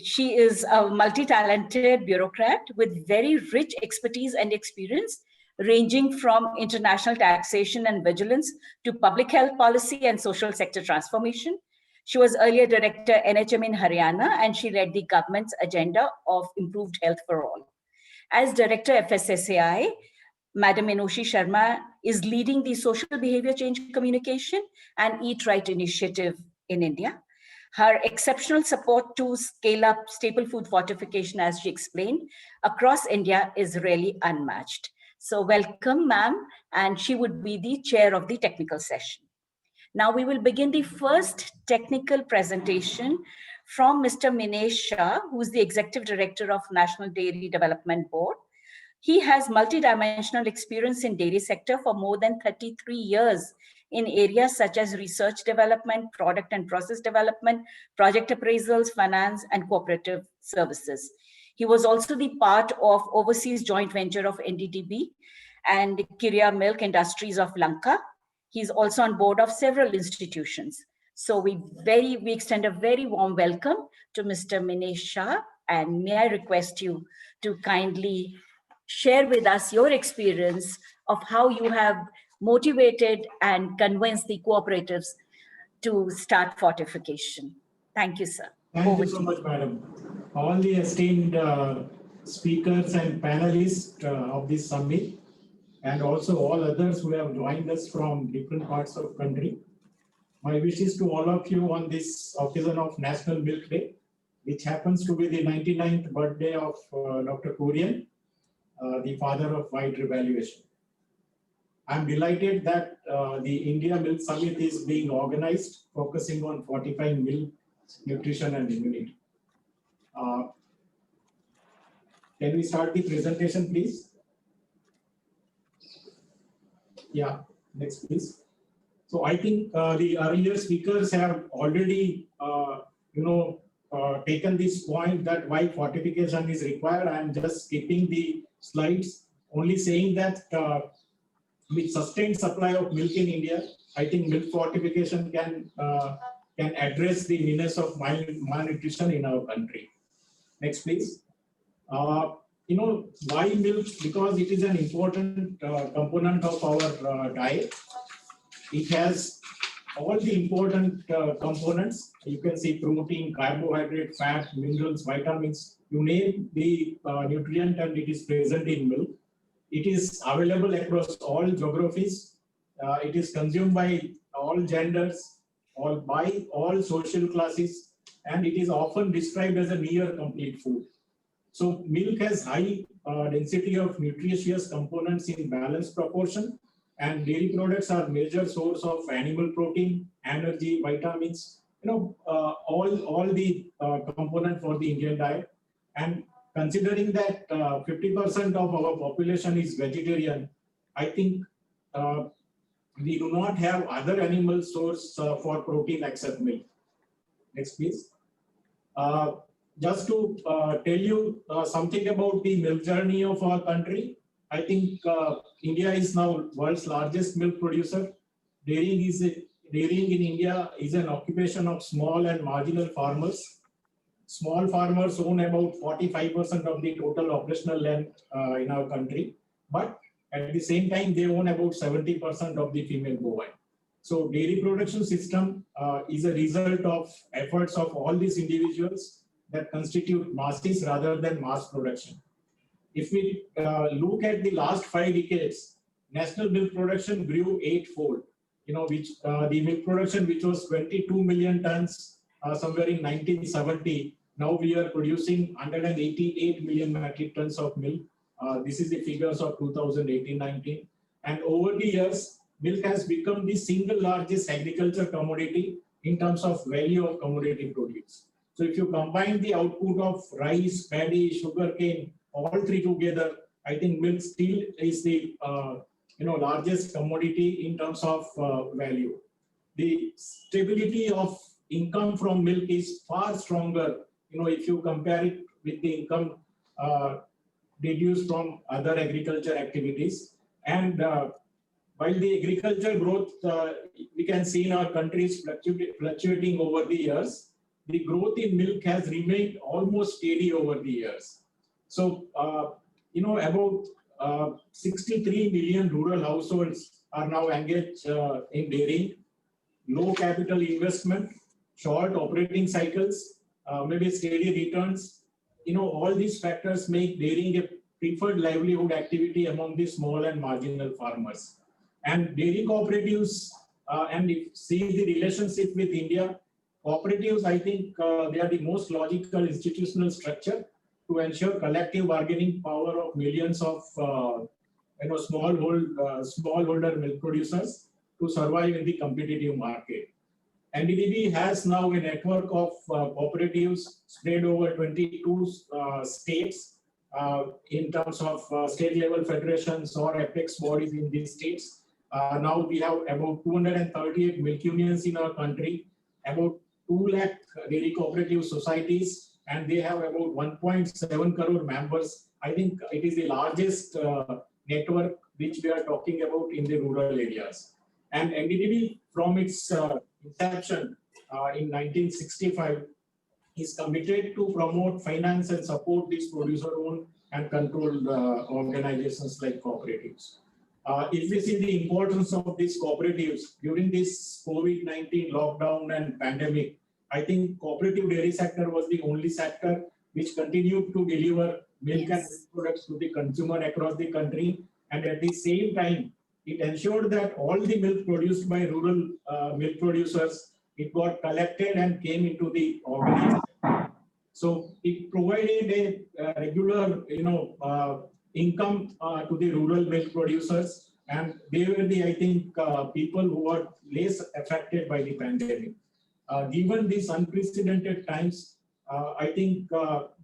She is a multi-talented bureaucrat with very rich expertise and experience, ranging from international taxation and vigilance to public health policy and social sector transformation. She was earlier director NHM in Haryana, and she led the government's agenda of improved health for all. As director FSSAI, Madam Enoshi Sharma is leading the social behavior change communication and Eat Right initiative in India. Her exceptional support to scale up staple food fortification, as she explained, across India is really unmatched. So welcome, ma'am, and she would be the chair of the technical session. Now we will begin the first technical presentation from Mr. Minesh Shah, who is the Executive Director of National Dairy Development Board. He has multidimensional experience in dairy sector for more than 33 years in areas such as research development, product and process development, project appraisals, finance, and cooperative services. He was also the part of overseas joint venture of NDDB and Kiria Milk Industries of Lanka. He's also on board of several institutions. So we extend a very warm welcome to Mr. Minesh Shah, and may I request you to kindly share with us your experience of how you have motivated and convinced the cooperatives to start fortification. Thank you, sir. Thank you so much, madam. All the esteemed speakers and panelists of this summit, and also all others who have joined us from different parts of the country. My wishes to all of you on this occasion of National Milk Day, which happens to be the 99th birthday of Dr. Kurian, the father of white revaluation. I'm delighted that the India Milk Summit is being organized, focusing on fortifying milk, nutrition, and immunity. Can we start the presentation, please? Yeah, next, please. So I think the earlier speakers have already, taken this point that why fortification is required. I'm just skipping the slides, only saying that with sustained supply of milk in India, I think milk fortification can address the menace of malnutrition in our country. Next, please. Why milk? Because it is an important component of our diet. It has all the important components. You can see protein, carbohydrate, fat, minerals, vitamins, you name the nutrient, and it is present in milk. It is available across all geographies. It is consumed by all genders, by all social classes, and it is often described as a near complete food. So milk has high density of nutritious components in balanced proportion, and dairy products are major source of animal protein, energy, vitamins, all the component for the Indian diet. And considering that 50% of our population is vegetarian, I think we do not have other animal source for protein except milk. Next, please. Just to tell you something about the milk journey of our country, I think India is now world's largest milk producer. Dairying in India is an occupation of small and marginal farmers. Small farmers own about 45% of the total operational land in our country, but at the same time, they own about 70% of the female bovine. So dairy production system is a result of efforts of all these individuals that constitute masses rather than mass production. If we look at the last 5 decades, national milk production grew 8-fold. The milk production, which was 22 million tons somewhere in 1970, now we are producing 188 million metric tons of milk. This is the figures of 2018-19. And over the years, milk has become the single largest agriculture commodity in terms of value of commodity produce. So if you combine the output of rice, paddy, sugarcane, all three together, I think milk still is the largest commodity in terms of value. The stability of income from milk is far stronger, if you compare it with the income deduced from other agriculture activities. And while the agriculture growth we can see in our country is fluctuating over the years, the growth in milk has remained almost steady over the years. So, about 63 million rural households are now engaged in dairying. Low capital investment, short operating cycles, maybe steady returns. All these factors make dairying a preferred livelihood activity among the small and marginal farmers. And dairy cooperatives, and if see the relationship with India, cooperatives, I think they are the most logical institutional structure to ensure collective bargaining power of millions of smallholder milk producers to survive in the competitive market. NDDB has now a network of cooperatives spread over 22 states in terms of state level federations or apex bodies in these states. Now we have about 238 milk unions in our country, about 2 lakh dairy cooperative societies, and they have about 1.7 crore members. I think it is the largest network which we are talking about in the rural areas. And NDDB, from its inception in 1965, is committed to promote, finance, and support these producer-owned and controlled organizations like cooperatives. If we see the importance of these cooperatives during this COVID-19 lockdown and pandemic, I think cooperative dairy sector was the only sector which continued to deliver milk and milk products to the consumer across the country. And at the same time, it ensured that all the milk produced by rural milk producers, it got collected and came into the organization. So it provided a regular, income to the rural milk producers, and they were the, I think, people who were less affected by the pandemic. Given these unprecedented times, I think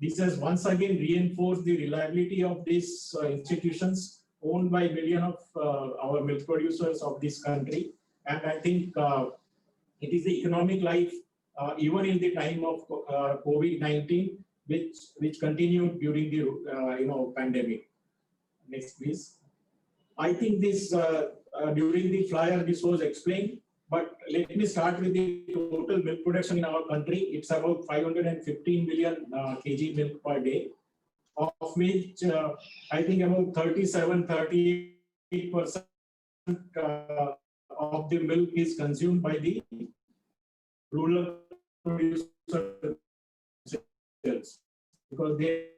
this has once again reinforced the reliability of these institutions owned by millions of our milk producers of this country. And I think it is the economic life, even in the time of COVID-19, which continued during the pandemic. Next, please. I think this during the flyer this was explained, but let me start with the total milk production in our country. It's about 515 million kg milk per day, of which I think about 38% of the milk is consumed by the rural producers because they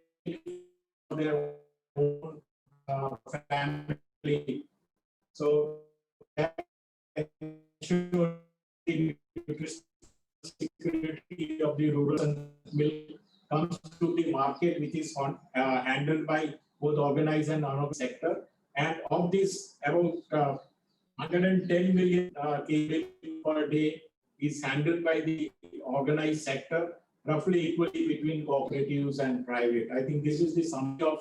have their own family. So that ensures the nutrition security of the rural milk comes to the market, which is handled by both organized and unorganized sector. And of this, about 110 million kg per day is handled by the organized sector, roughly equally between cooperatives and private. I think this is the summary of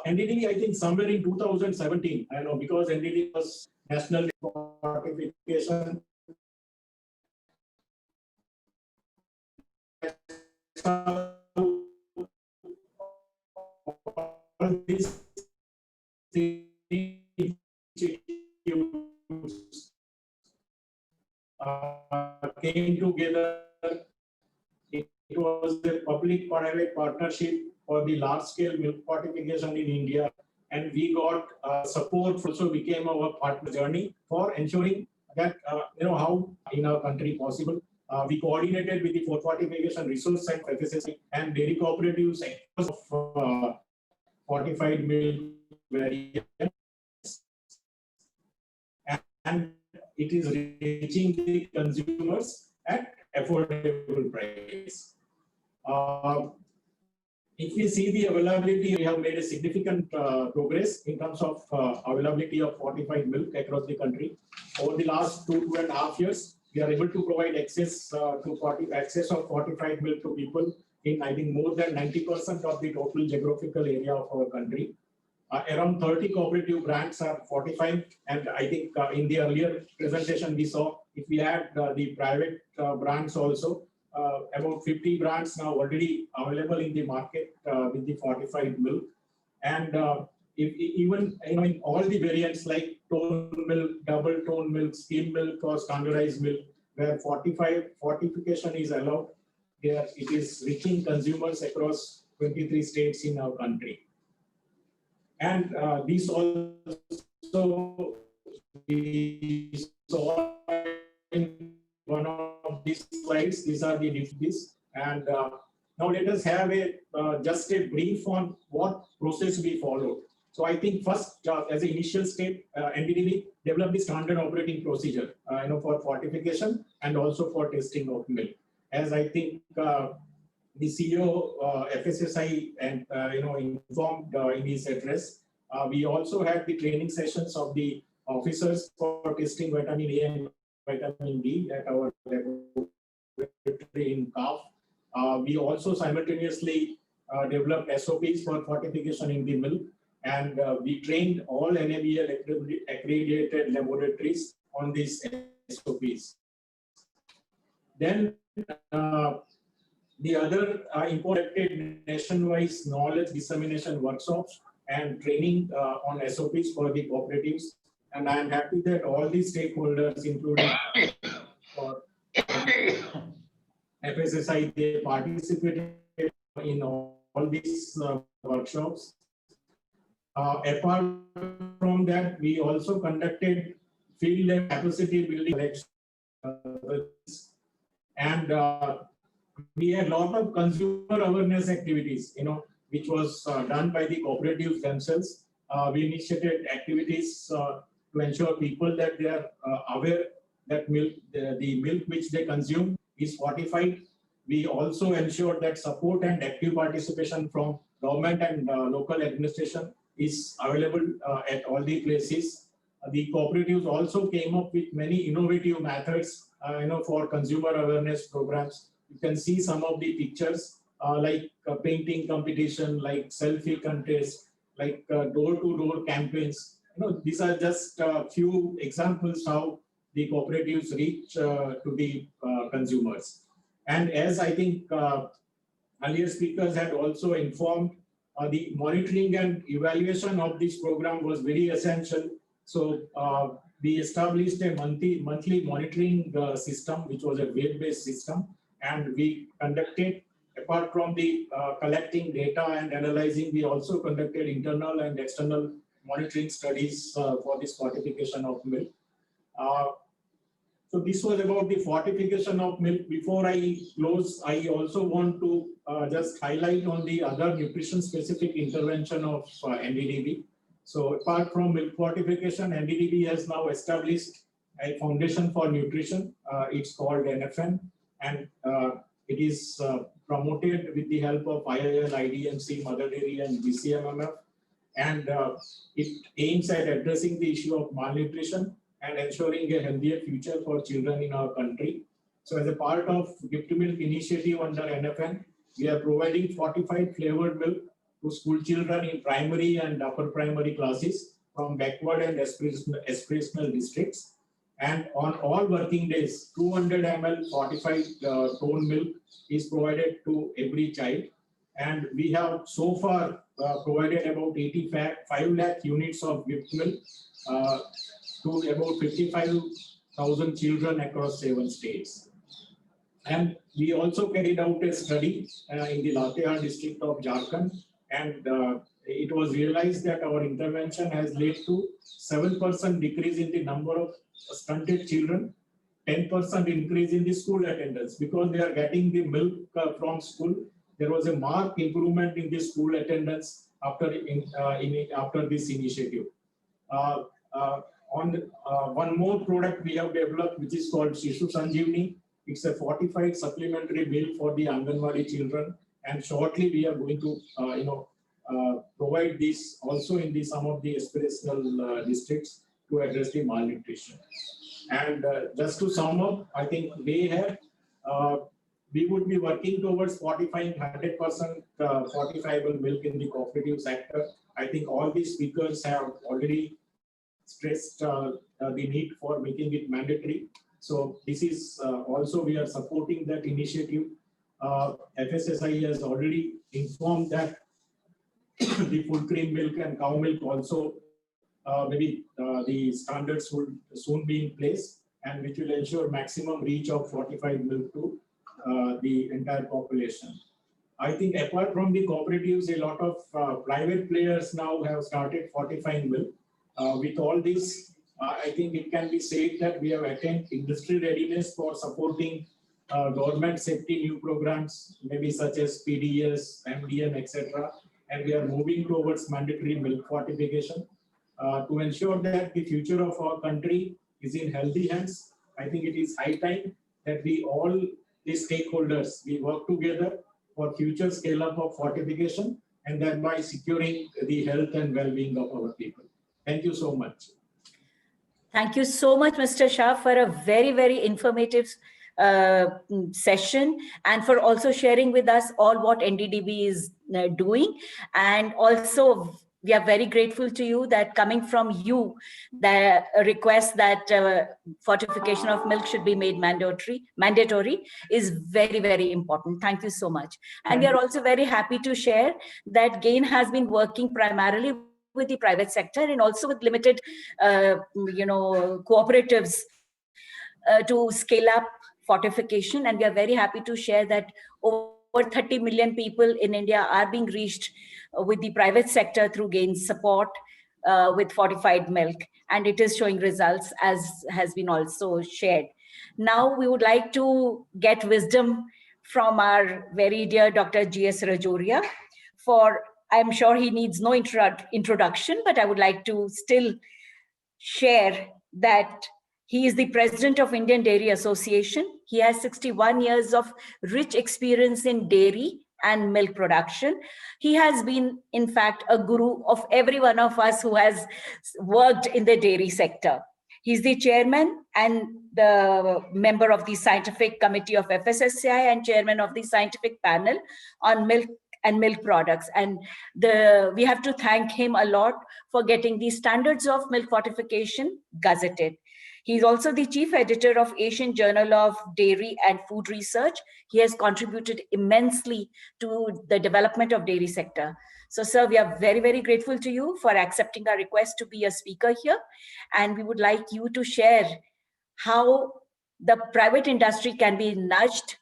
NDDB. I think somewhere in 2017, I know because NDDB was national fortification. These came together. It was a public-private partnership for the large-scale milk fortification in India, and we got support. Also became our partner journey for ensuring that how in our country possible. We coordinated with the fortification resource center, FSSAI, and dairy cooperative sectors of fortified milk variants, and it is reaching the consumers at affordable price. If we see the availability, we have made a significant progress in terms of availability of fortified milk across the country. Over the last 2.5 years, we are able to provide access of fortified milk to people in, I think, more than 90% of the total geographical area of our country. Around 30 cooperative brands are fortified, and I think in the earlier presentation we saw, if we add the private brands also, about 50 brands now already available in the market with the fortified milk. And even in all the variants like tone milk, double tone milk, skim milk, or standardized milk, where fortification is allowed, there it is reaching consumers across 23 states in our country. And these also we saw in one of these slides. These are the differences. And now let us have a just a brief on what process we followed. So I think first, as an initial step, NDDB developed the standard operating procedure, for fortification and also for testing of milk. As I think the CEO FSSAI and informed in his address, we also had the training sessions of the officers for testing vitamin A and vitamin D at our laboratory in CAF. We also simultaneously developed SOPs for fortification in the milk, and we trained all NABL accredited laboratories on these SOPs. Then the other important nationwide knowledge dissemination workshops and training on SOPs for the cooperatives. And I am happy that all the stakeholders, including for FSSAI, they participated in all these workshops. Apart from that, we also conducted field level capacity building and we had a lot of consumer awareness activities, which was done by the cooperatives themselves. We initiated activities to ensure people that they are aware that the milk which they consume is fortified. We also ensured that support and active participation from government and local administration is available at all the places. The cooperatives also came up with many innovative methods, for consumer awareness programs. You can see some of the pictures like painting competition, like selfie contest, like door-to-door campaigns. These are just a few examples how the cooperatives reach to the consumers. And as I think earlier speakers had also informed, the monitoring and evaluation of this program was very essential. So we established a monthly monitoring system, which was a web-based system, and we conducted, apart from the collecting data and analyzing, we also conducted internal and external monitoring studies for this fortification of milk. So this was about the fortification of milk. Before I close, I also want to just highlight on the other nutrition specific intervention of NDDB. So apart from milk fortification, NDDB has now established a foundation for nutrition. It's called NFN, and it is promoted with the help of IIL, IDMC, Mother Dairy, and BCMMF. And it aims at addressing the issue of malnutrition and ensuring a healthier future for children in our country. So as a part of Gift Milk initiative under NFN, we are providing fortified flavored milk to school children in primary and upper primary classes from backward and aspirational districts. And on all working days, 200 ml fortified toned milk is provided to every child. And we have so far provided about 85 lakh units of gift milk to about 55,000 children across 7 states. And we also carried out a study in the Latehar district of Jharkhand, and it was realized that our intervention has led to 7% decrease in the number of stunted children, 10% increase in the school attendance, because they are getting the milk from school. There was a marked improvement in the school attendance after this initiative. One more product we have developed, which is called Shishu Sanjeevani. It's a fortified supplementary meal for the Anganwadi children, and shortly we are going to provide this also in some of the aspirational districts to address the malnutrition. And just to sum up, I think we would be working towards fortifying 100% fortifiable milk in the cooperative sector. I think all these speakers have already stressed the need for making it mandatory. So this is also, we are supporting that initiative. FSSAI has already informed that the full cream milk and cow milk also, maybe the standards will soon be in place, and which will ensure maximum reach of fortified milk to the entire population. I think apart from the cooperatives, a lot of private players now have started fortifying milk. With all this, I think it can be said that we have attained industry readiness for supporting government safety new programs, maybe such as PDS, MDM, etc. And we are moving towards mandatory milk fortification to ensure that the future of our country is in healthy hands. I think it is high time that we all, the stakeholders, we work together for future scale up of fortification, and thereby securing the health and well-being of our people. Thank you so much. Thank you so much, Mr. Shah, for a very, very informative session, and for also sharing with us all what NDDB is doing. And also, we are very grateful to you that coming from you, the request that fortification of milk should be made mandatory is very, very important. Thank you so much. And we are also very happy to share that GAIN has been working primarily with the private sector and also with limited, cooperatives to scale up fortification. And we are very happy to share that over 30 million people in India are being reached with the private sector through GAIN's support with fortified milk. And it is showing results, as has been also shared. Now we would like to get wisdom from our very dear Dr. G.S. Rajoria. I'm sure he needs no introduction, but I would like to still share that he is the president of Indian Dairy Association. He has 61 years of rich experience in dairy and milk production. He has been, in fact, a guru of every one of us who has worked in the dairy sector. He's the chairman and the member of the scientific committee of FSSAI and chairman of the scientific panel on milk and milk products. And we have to thank him a lot for getting the standards of milk fortification gazetted. He's also the chief editor of Asian Journal of Dairy and Food Research. He has contributed immensely to the development of dairy sector. So, sir, we are very, very grateful to you for accepting our request to be a speaker here. And we would like you to share how the private industry can be nudged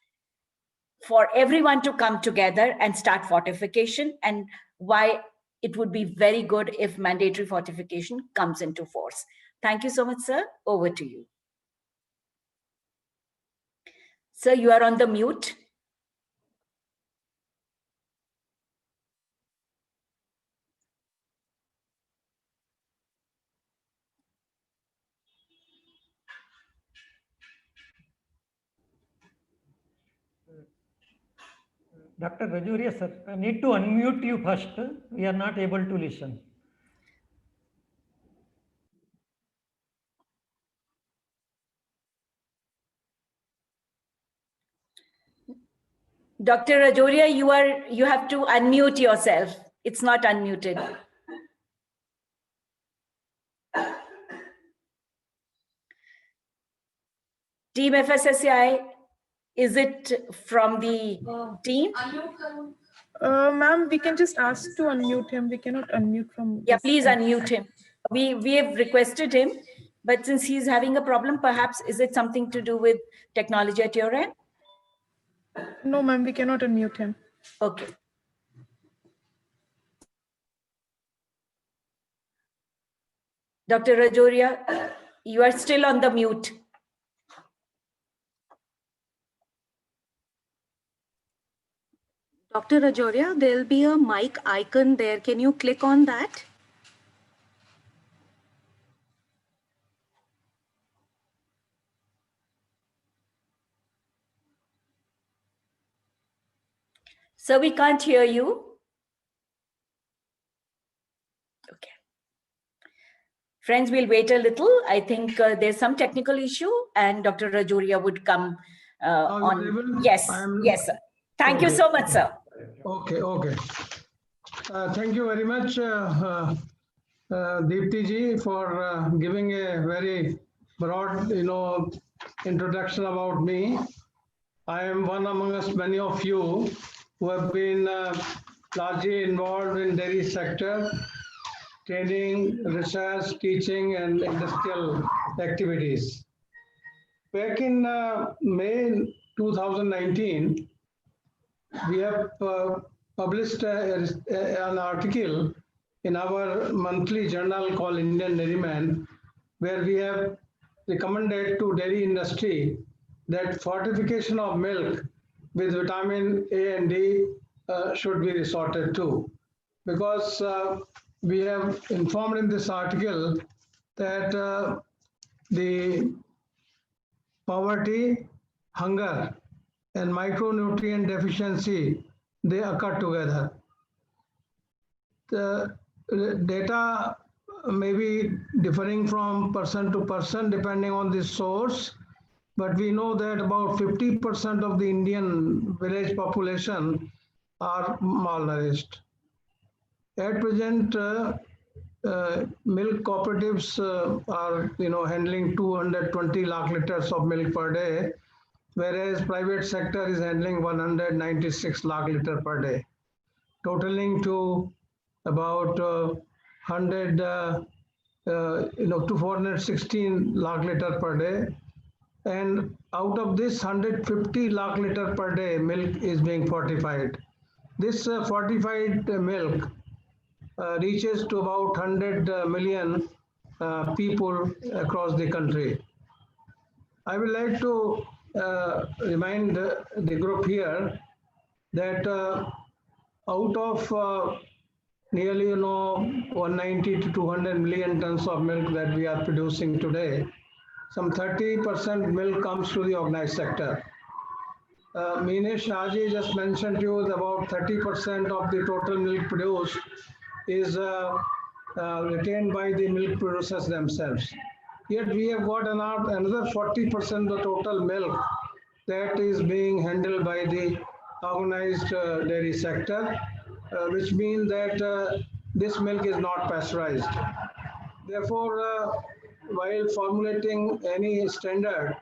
for everyone to come together and start fortification, and why it would be very good if mandatory fortification comes into force. Thank you so much, sir. Over to you. Sir, you are on the mute. Dr. Rajoria, sir, I need to unmute you first. We are not able to listen. Dr. Rajoria, you have to unmute yourself. It's not unmuted. Team FSSAI, is it from the team? Ma'am, we can just ask to unmute him. We cannot unmute from. Yeah, please unmute him. We have requested him, but since he's having a problem, perhaps is it something to do with technology at your end? No, ma'am, we cannot unmute him. Okay. Dr. Rajoria, you are still on the mute. Dr. Rajoria, there'll be a mic icon there. Can you click on that? So we can't hear you. Okay. Friends, we'll wait a little. I think there's some technical issue and Dr. Rajoria would come on. Yes, yes, sir. Thank you so much, sir. Okay, okay. Thank you very much, Deepti ji, for giving a very broad, introduction about me. I am one amongst many of you who have been largely involved in dairy sector, training, research, teaching, and industrial activities. Back in May 2019, we have published an article in our monthly journal called Indian Dairyman, where we have recommended to dairy industry that fortification of milk with vitamin A and D should be resorted to. Because we have informed in this article that the poverty, hunger, and micronutrient deficiency, they occur together. The data may be differing from person to person depending on the source, but we know that about 50% of the Indian village population are malnourished. At present, milk cooperatives are handling 220 lakh liters of milk per day, whereas private sector is handling 196 lakh liters per day, totaling to about 416 lakh liters per day. And out of this 150 lakh liters per day, milk is being fortified. This fortified milk reaches to about 100 million people across the country. I would like to remind the group here that out of nearly 190 to 200 million tons of milk that we are producing today, some 30% milk comes to the organized sector. Minesh Raji just mentioned to you that about 30% of the total milk produced is retained by the milk producers themselves. Yet we have got another 40% of the total milk that is being handled by the organized dairy sector, which means that this milk is not pasteurized. Therefore, while formulating any standard,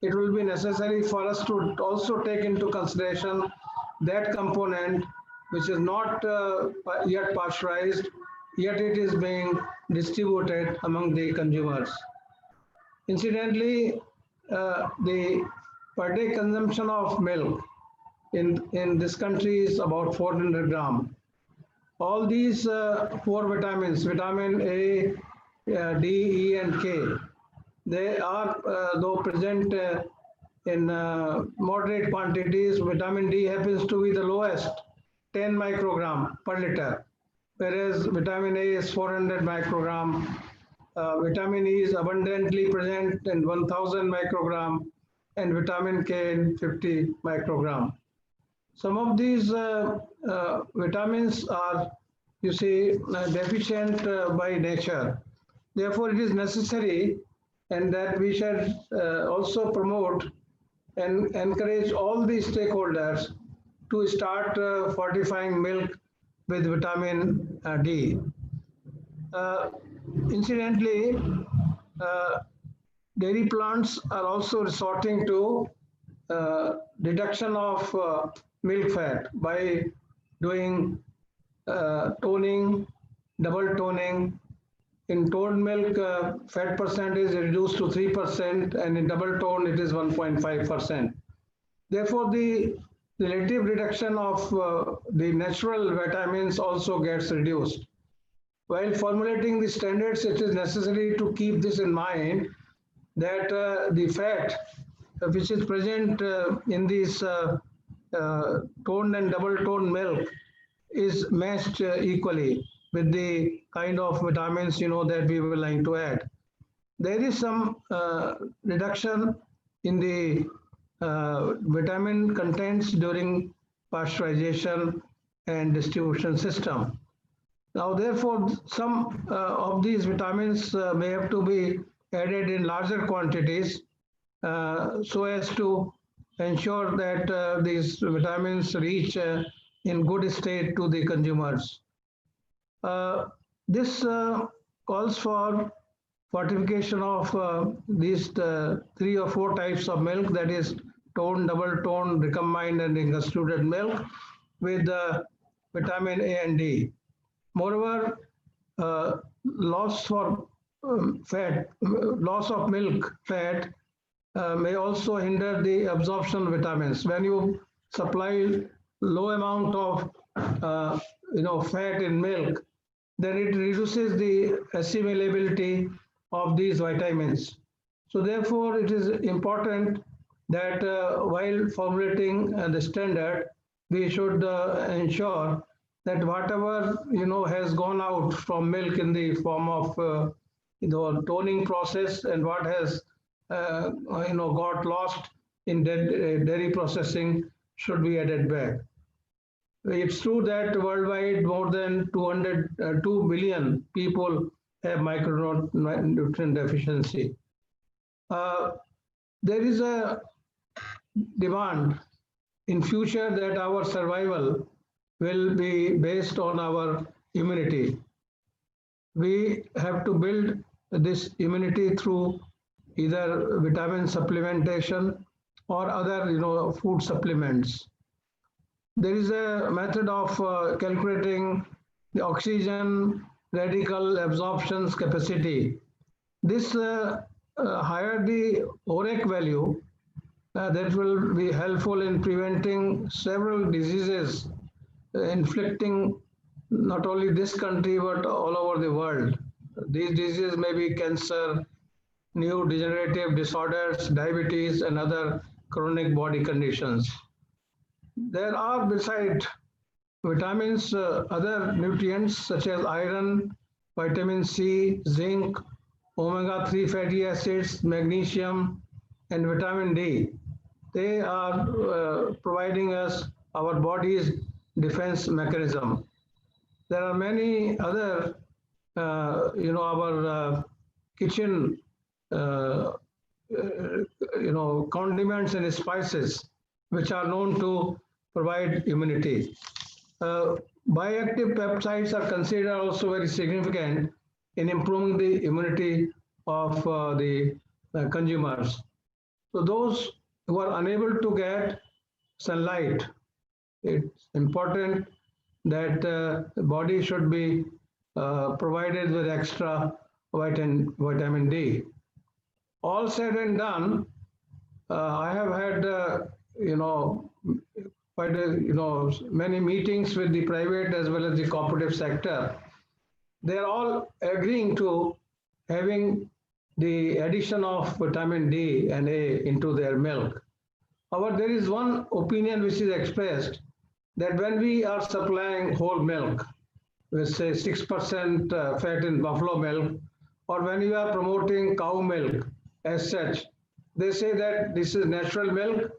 it will be necessary for us to also take into consideration that component which is not yet pasteurized, yet it is being distributed among the consumers. Incidentally, the per day consumption of milk in this country is about 400 grams. All these four vitamins, vitamin A, D, E, and K, they are though present in moderate quantities. Vitamin D happens to be the lowest, 10 microgram per liter, whereas vitamin A is 400 microgram. Vitamin E is abundantly present in 1000 microgram, and vitamin K in 50 microgram. Some of these vitamins are, you see, deficient by nature. Therefore, it is necessary and that we should also promote and encourage all the stakeholders to start fortifying milk with vitamin D. Incidentally, dairy plants are also resorting to reduction of milk fat by doing toning, double toning. In toned milk, fat percent is reduced to 3%, and in double tone, it is 1.5%. Therefore, the relative reduction of the natural vitamins also gets reduced. While formulating the standards, it is necessary to keep this in mind that the fat which is present in these toned and double toned milk is matched equally with the kind of vitamins that we would like to add. There is some reduction in the vitamin contents during pasteurization and distribution system. Now, therefore, some of these vitamins may have to be added in larger quantities so as to ensure that these vitamins reach in good state to the consumers. This calls for fortification of these 3 or 4 types of milk, that is toned, double toned, recombined, and extruded milk with vitamin A and D. Moreover, loss of milk fat may also hinder the absorption of vitamins. When you supply low amount of fat in milk, then it reduces the assimilability of these vitamins. So therefore, it is important that while formulating the standard, we should ensure that whatever has gone out from milk in the form of toning process and what has got lost in dairy processing should be added back. It's true that worldwide more than 2 billion people have micronutrient deficiency. There is a demand in future that our survival will be based on our immunity. We have to build this immunity through either vitamin supplementation or other food supplements. There is a method of calculating the oxygen radical absorption capacity. This higher the ORAC value, that will be helpful in preventing several diseases inflicting not only this country but all over the world. These diseases may be cancer, neurodegenerative disorders, diabetes, and other chronic body conditions. There are, besides vitamins, other nutrients such as iron, vitamin C, zinc, omega-3 fatty acids, magnesium, and vitamin D. They are providing us our body's defense mechanism. There are many other, our kitchen, condiments and spices, which are known to provide immunity. Bioactive peptides are considered also very significant in improving the immunity of the consumers. So those who are unable to get sunlight, it's important that the body should be provided with extra vitamin D. All said and done, I have had many meetings with the private as well as the cooperative sector. They are all agreeing to having the addition of vitamin D and A into their milk. However, there is one opinion which is expressed that when we are supplying whole milk, with say 6% fat in buffalo milk, or when you are promoting cow milk as such, they say that this is natural milk,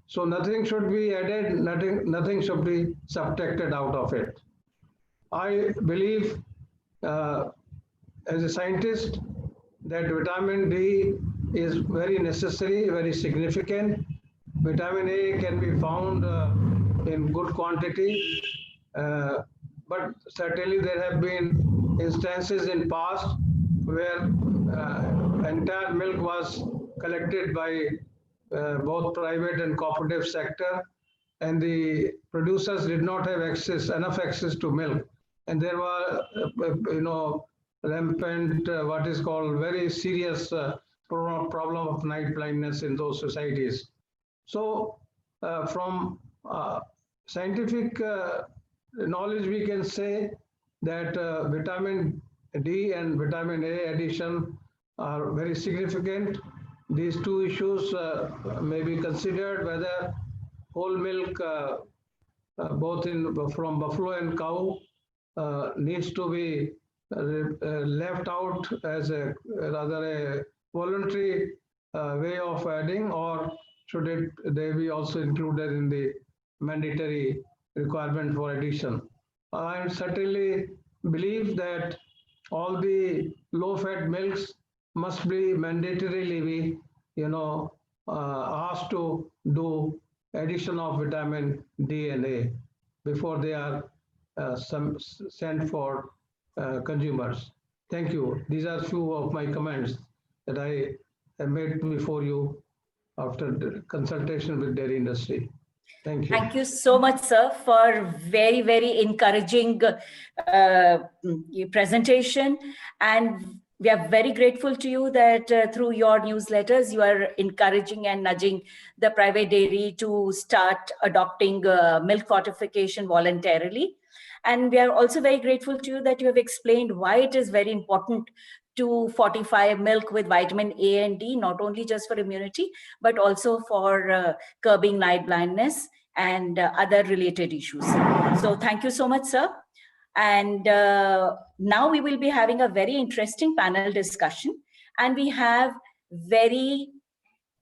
so nothing should be added, nothing should be subtracted out of it. I believe as a scientist that vitamin D is very necessary, very significant. Vitamin A can be found in good quantity, but certainly there have been instances in past where entire milk was collected by both private and cooperative sector, and the producers did not have enough access to milk, and there were rampant what is called very serious problem of night blindness in those societies. So from scientific knowledge, we can say that vitamin D and vitamin A addition are very significant. These two issues may be considered, whether whole milk, both from buffalo and cow, needs to be left out as a voluntary way of adding, or should they be also included in the mandatory requirement for addition? I certainly believe that all the low-fat milks must be mandatorily be, asked to do addition of vitamin D and A before they are sent for consumers. Thank you. These are few of my comments that I have made before you after the consultation with dairy industry. Thank you. Thank you so much, sir, for very, very encouraging presentation. And we are very grateful to you that through your newsletters, you are encouraging and nudging the private dairy to start adopting milk fortification voluntarily. And we are also very grateful to you that you have explained why it is very important to fortify milk with vitamin A and D, not only just for immunity, but also for curbing night blindness and other related issues. So thank you so much, sir. And now we will be having a very interesting panel discussion. And we have very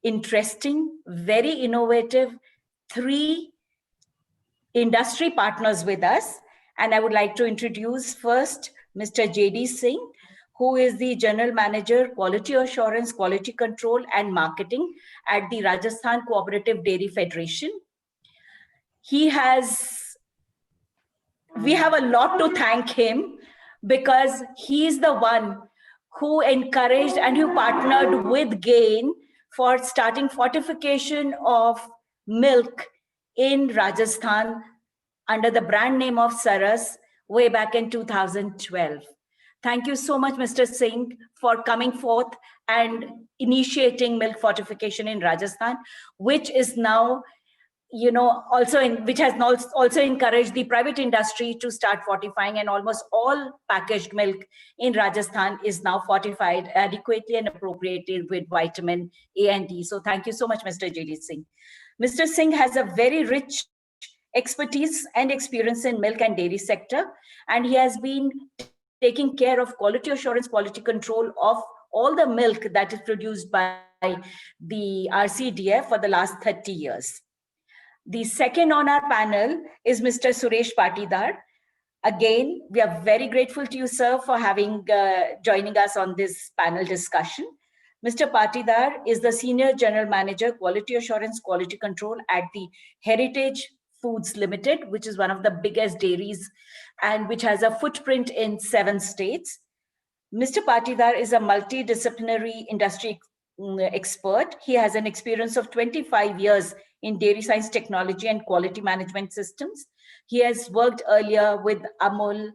interesting, very innovative 3 industry partners with us. And I would like to introduce first Mr. J.D. Singh, who is the General Manager, Quality Assurance, Quality Control and Marketing at the Rajasthan Cooperative Dairy Federation. We have a lot to thank him because he is the one who encouraged and who partnered with GAIN for starting fortification of milk in Rajasthan under the brand name of Saras way back in 2012. Thank you so much, Mr. Singh, for coming forth and initiating milk fortification in Rajasthan, which is now, which has also encouraged the private industry to start fortifying, and almost all packaged milk in Rajasthan is now fortified adequately and appropriately with vitamin A and D. So thank you so much, Mr. J.D. Singh. Mr. Singh has a very rich expertise and experience in milk and dairy sector, and he has been taking care of quality assurance, quality control of all the milk that is produced by the RCDF for the last 30 years. The second on our panel is Mr. Suresh Patidar. Again, we are very grateful to you, sir, for joining us on this panel discussion. Mr. Patidar is the Senior General Manager, Quality Assurance, Quality Control at the Heritage Foods Limited, which is one of the biggest dairies and which has a footprint in 7 states. Mr. Patidar is a multidisciplinary industry expert. He has an experience of 25 years in dairy science technology and quality management systems. He has worked earlier with Amul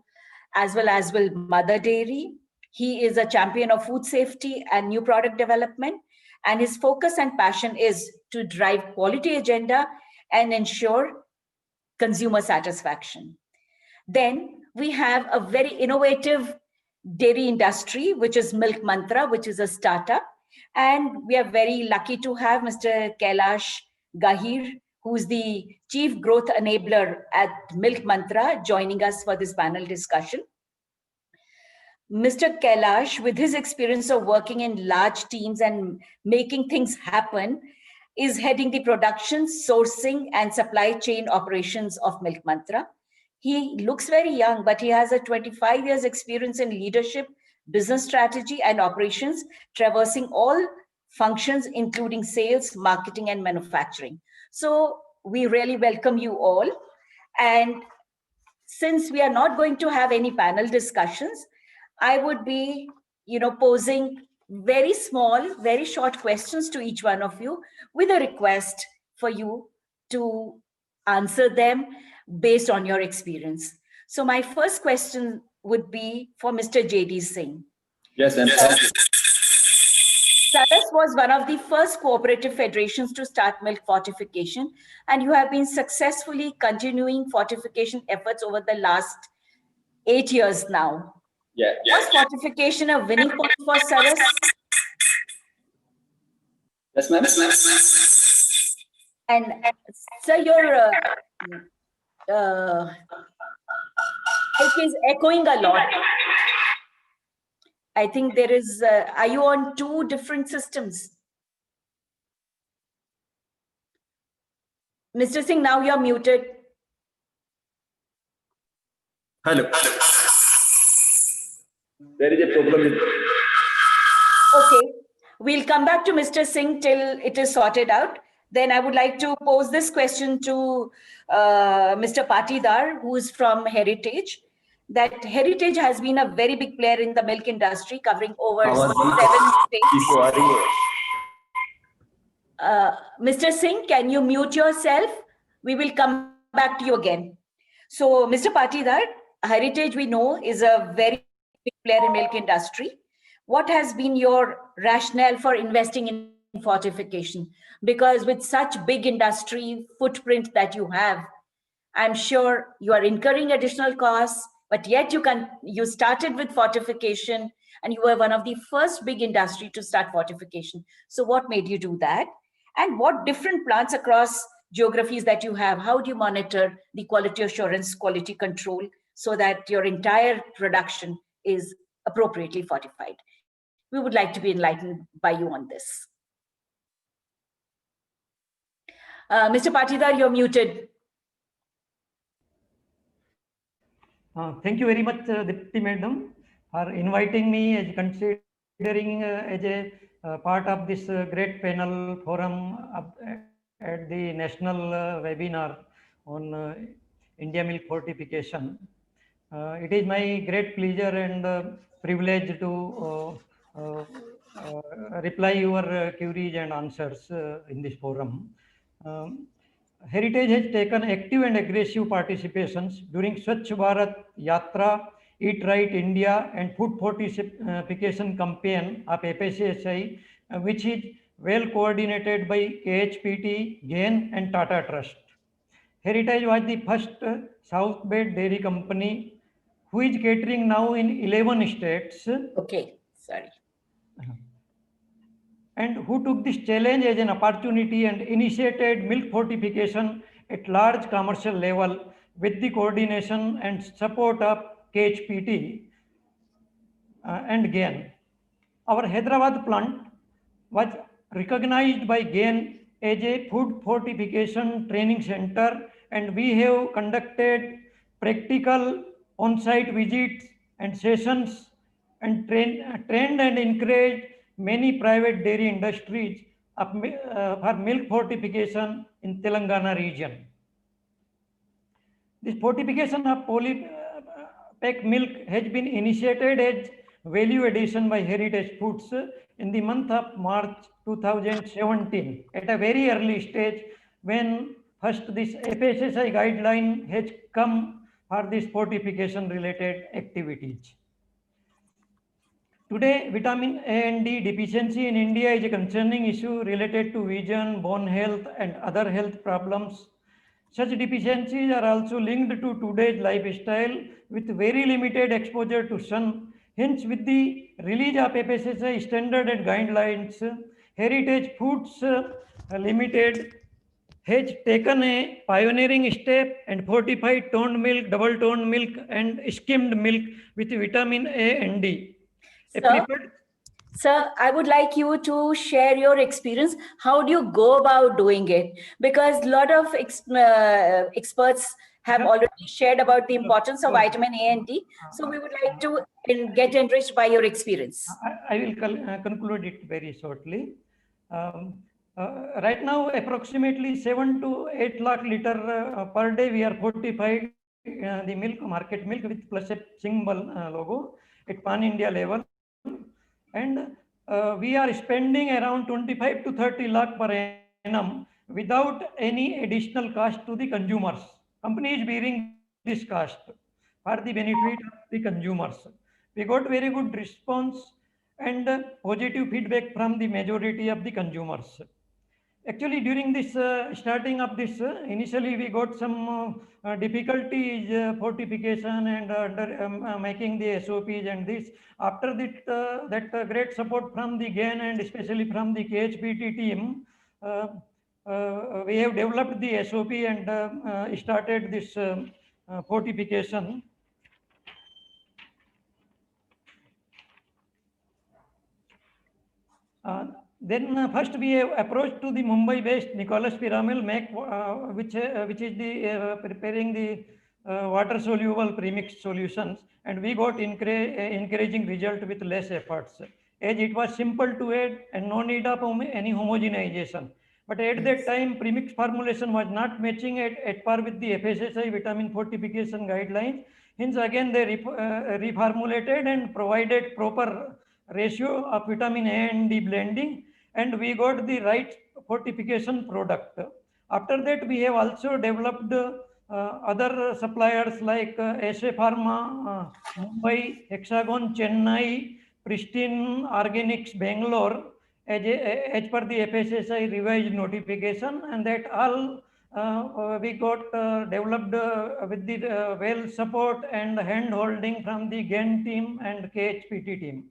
as well as with Mother Dairy. He is a champion of food safety and new product development, and his focus and passion is to drive quality agenda and ensure consumer satisfaction. Then we have a very innovative dairy industry, which is Milk Mantra, which is a startup. And we are very lucky to have Mr. Kailash Gahir, who's the Chief Growth Enabler at Milk Mantra, joining us for this panel discussion. Mr. Kailash, with his experience of working in large teams and making things happen, is heading the production, sourcing, and supply chain operations of Milk Mantra. He looks very young, but he has a 25 years experience in leadership, business strategy, and operations, traversing all functions, including sales, marketing, and manufacturing. So we really welcome you all. And since we are not going to have any panel discussions, I would be, posing very small, very short questions to each one of you with a request for you to answer them based on your experience. So my first question would be for Mr. J.D. Singh. Yes, and thank you. Saras was one of the first cooperative federations to start milk fortification, and you have been successfully continuing fortification efforts over the last 8 years now. Yeah. Was fortification a winning point for Saras? Yes, ma'am. And sir, your it is echoing a lot. I think there is, are you on 2 different systems? Mr. Singh, now you're muted. Hello. There is a problem with... Okay, we'll come back to Mr. Singh till it is sorted out. Then I would like to pose this question to Mr. Patidar, who is from Heritage. That Heritage has been a very big player in the milk industry, covering over 7 states. Mr. Singh, can you mute yourself? We will come back to you again. So, Mr. Patidar, Heritage, we know, is a very big player in milk industry. What has been your rationale for investing in fortification? Because with such big industry footprint that you have, I'm sure you are incurring additional costs, but yet you started with fortification and you were one of the first big industry to start fortification. So what made you do that? And what different plants across geographies that you have, how do you monitor the quality assurance, quality control, so that your entire production is appropriately fortified? We would like to be enlightened by you on this. Mr. Patidar, you're muted. Thank you very much, Dipti Madam, for inviting me as considering as a part of this great panel forum at the national webinar on India milk fortification. It is my great pleasure and privilege to reply your queries and answers in this forum. Heritage has taken active and aggressive participations during Swachh Bharat Yatra, Eat Right India and Food Fortification campaign of FSSAI, which is well coordinated by KHPT, GAIN and Tata Trust. Heritage was the first South Bed Dairy Company who is catering now in 11 states. Okay, sorry. And who took this challenge as an opportunity and initiated milk fortification at large commercial level with the coordination and support of KHPT and GAIN. Our Hyderabad plant was recognized by GAIN as a food fortification training center, and we have conducted practical on-site visits and sessions and trained and encouraged many private dairy industries for milk fortification in Telangana region. This fortification of polypack milk has been initiated as value addition by Heritage Foods in the month of March 2017 at a very early stage when first this FSSAI guideline has come for this fortification related activities. Today, vitamin A and D deficiency in India is a concerning issue related to vision, bone health, and other health problems. Such deficiencies are also linked to today's lifestyle with very limited exposure to sun. Hence, with the release of FSSAI standard and guidelines, Heritage Foods Limited has taken a pioneering step and fortified toned milk, double toned milk, and skimmed milk with vitamin A and D. Sir, I would like you to share your experience. How do you go about doing it? Because a lot of experts have already shared about the importance of vitamin A and D. So we would like to get enriched by your experience. I will conclude it very shortly. Right now, approximately 7 to 8 lakh liter per day, we are fortified the milk, market milk with plus a symbol logo at pan-India level. And we are spending around 25 to 30 lakh per annum without any additional cost to the consumers. Company is bearing this cost for the benefit of the consumers. We got very good response and positive feedback from the majority of the consumers. Actually, during this starting of this, initially we got some difficulties, fortification and making the SOPs and this. After that great support from the GAIN and especially from the KHPT team, we have developed the SOP and started this fortification. Then first we have approached to the Mumbai-based Nicholas Piramal, which is the preparing the water-soluble premix solutions, and we got encouraging result with less efforts, as it was simple to add and no need of any homogenization. But at that time, premix formulation was not matching at par with the FSSAI vitamin fortification guidelines. Hence, again they reformulated and provided proper ratio of vitamin A and D blending, and we got the right fortification product. After that, we have also developed other suppliers like SA Pharma, Mumbai, Hexagon, Chennai, Pristine Organics, Bangalore, as per the FSSAI revised notification, and that all we got developed with the well support and hand holding from the GAIN team and KHPT team.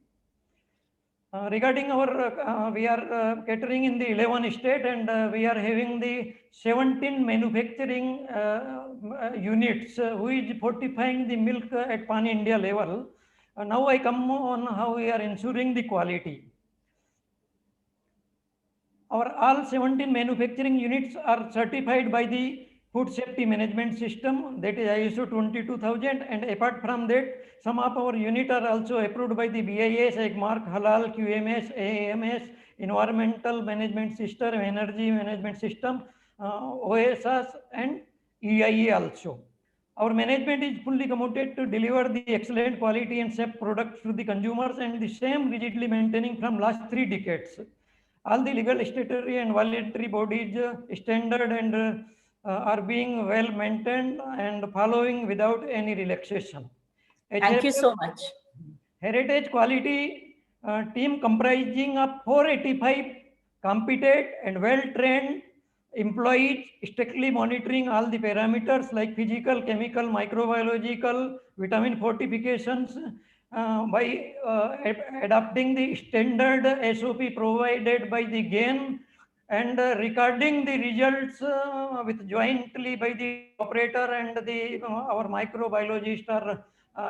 Regarding our, we are catering in the 11 state, and we are having the 17 manufacturing units who is fortifying the milk at pan-India level. Now I come on how we are ensuring the quality. Our all 17 manufacturing units are certified by the Food Safety Management System, that is ISO 22000, and apart from that, some of our units are also approved by the BIS, AgMark, Halal, QMS, AAMS, Environmental Management System, Energy Management System, OSS, and EIA also. Our management is fully committed to deliver the excellent quality and safe products to the consumers, and the same rigidly maintaining from last 3 decades. All the legal, statutory, and voluntary bodies standard and are being well maintained and following without any relaxation. Thank you so much. Heritage Quality team comprising of 485 competent and well-trained employees, strictly monitoring all the parameters like physical, chemical, microbiological, vitamin fortifications by adopting the standard SOP provided by the GAIN, and recording the results with jointly by the operator and the our microbiologist are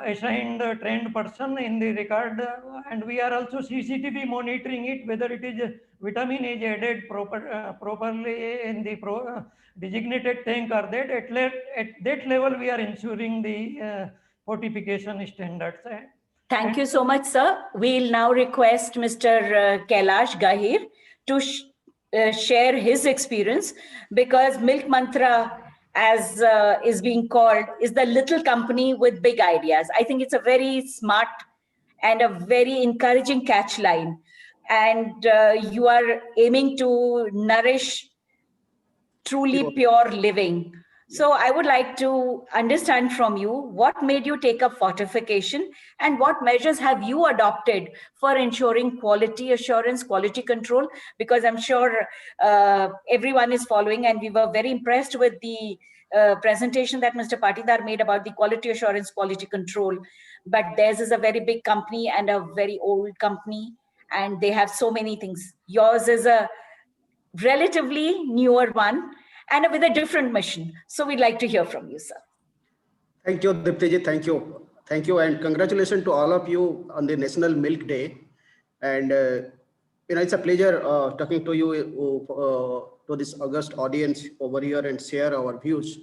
assigned trained person in the record, and we are also CCTV monitoring it whether it is vitamin is added properly in the designated tank or that. At that level we are ensuring the fortification standards. Thank you so much, sir. We'll now request Mr. Kailash Gahir to share his experience, because Milk Mantra, as is being called, is the little company with big ideas. I think it's a very smart and a very encouraging catch line. And you are aiming to nourish truly pure living. So I would like to understand from you, what made you take up fortification, and what measures have you adopted for ensuring quality assurance, quality control? Because I'm sure everyone is following, and we were very impressed with the presentation that Mr. Patidar made about the quality assurance, quality control, but theirs is a very big company and a very old company, and they have so many things. Yours is a relatively newer one and with a different mission. So we'd like to hear from you, sir. Thank you, Diptiji. Thank you. Thank you. And congratulations to all of you on the National Milk Day. And, it's a pleasure talking to you, to this august audience over here and share our views.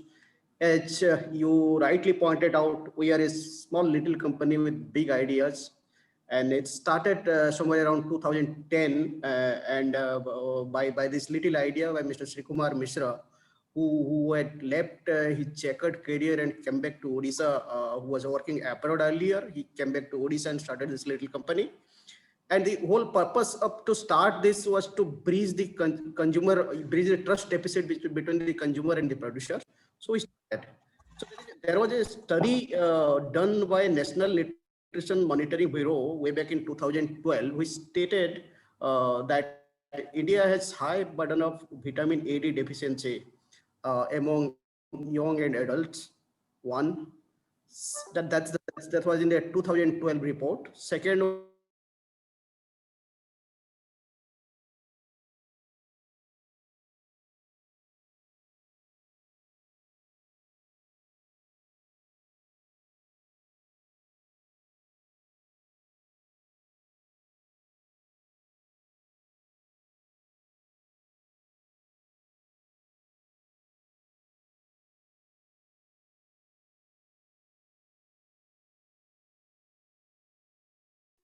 As you rightly pointed out, we are a small little company with big ideas. And it started somewhere around 2010 by this little idea by Mr. Srikumar Mishra, who had left his checkered career and came back to Odisha, who was working abroad earlier. He came back to Odisha and started this little company. And the whole purpose of to start this was to bridge the bridge the trust deficit between the consumer and the producer. So we started. So there was a study done by National Nutrition Monitoring Bureau way back in 2012, which stated that India has high burden of vitamin A/D deficiency among young and adults. One, that was in the 2012 report. Second,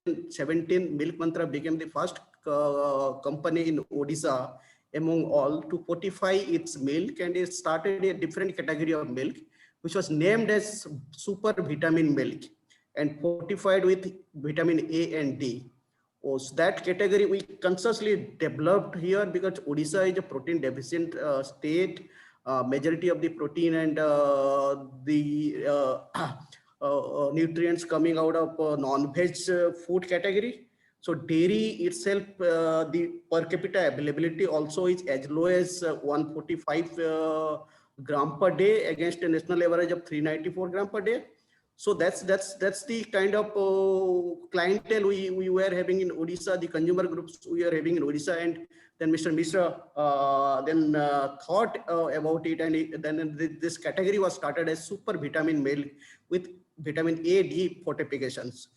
in 2017, Milk Mantra became the first company in Odisha among all to fortify its milk, and it started a different category of milk, which was named as super vitamin milk and fortified with vitamin A and D. So that category we consciously developed here because Odisha is a protein deficient state. Majority of the protein and the nutrients coming out of non-veg food category. So dairy itself, the per capita availability also is as low as 145 gram per day against a national average of 394 gram per day. So that's the kind of clientele we were having in Odisha, the consumer groups we are having in Odisha. And then Mr. Mishra thought about it, and then this category was started as super vitamin milk with vitamin A, D fortifications.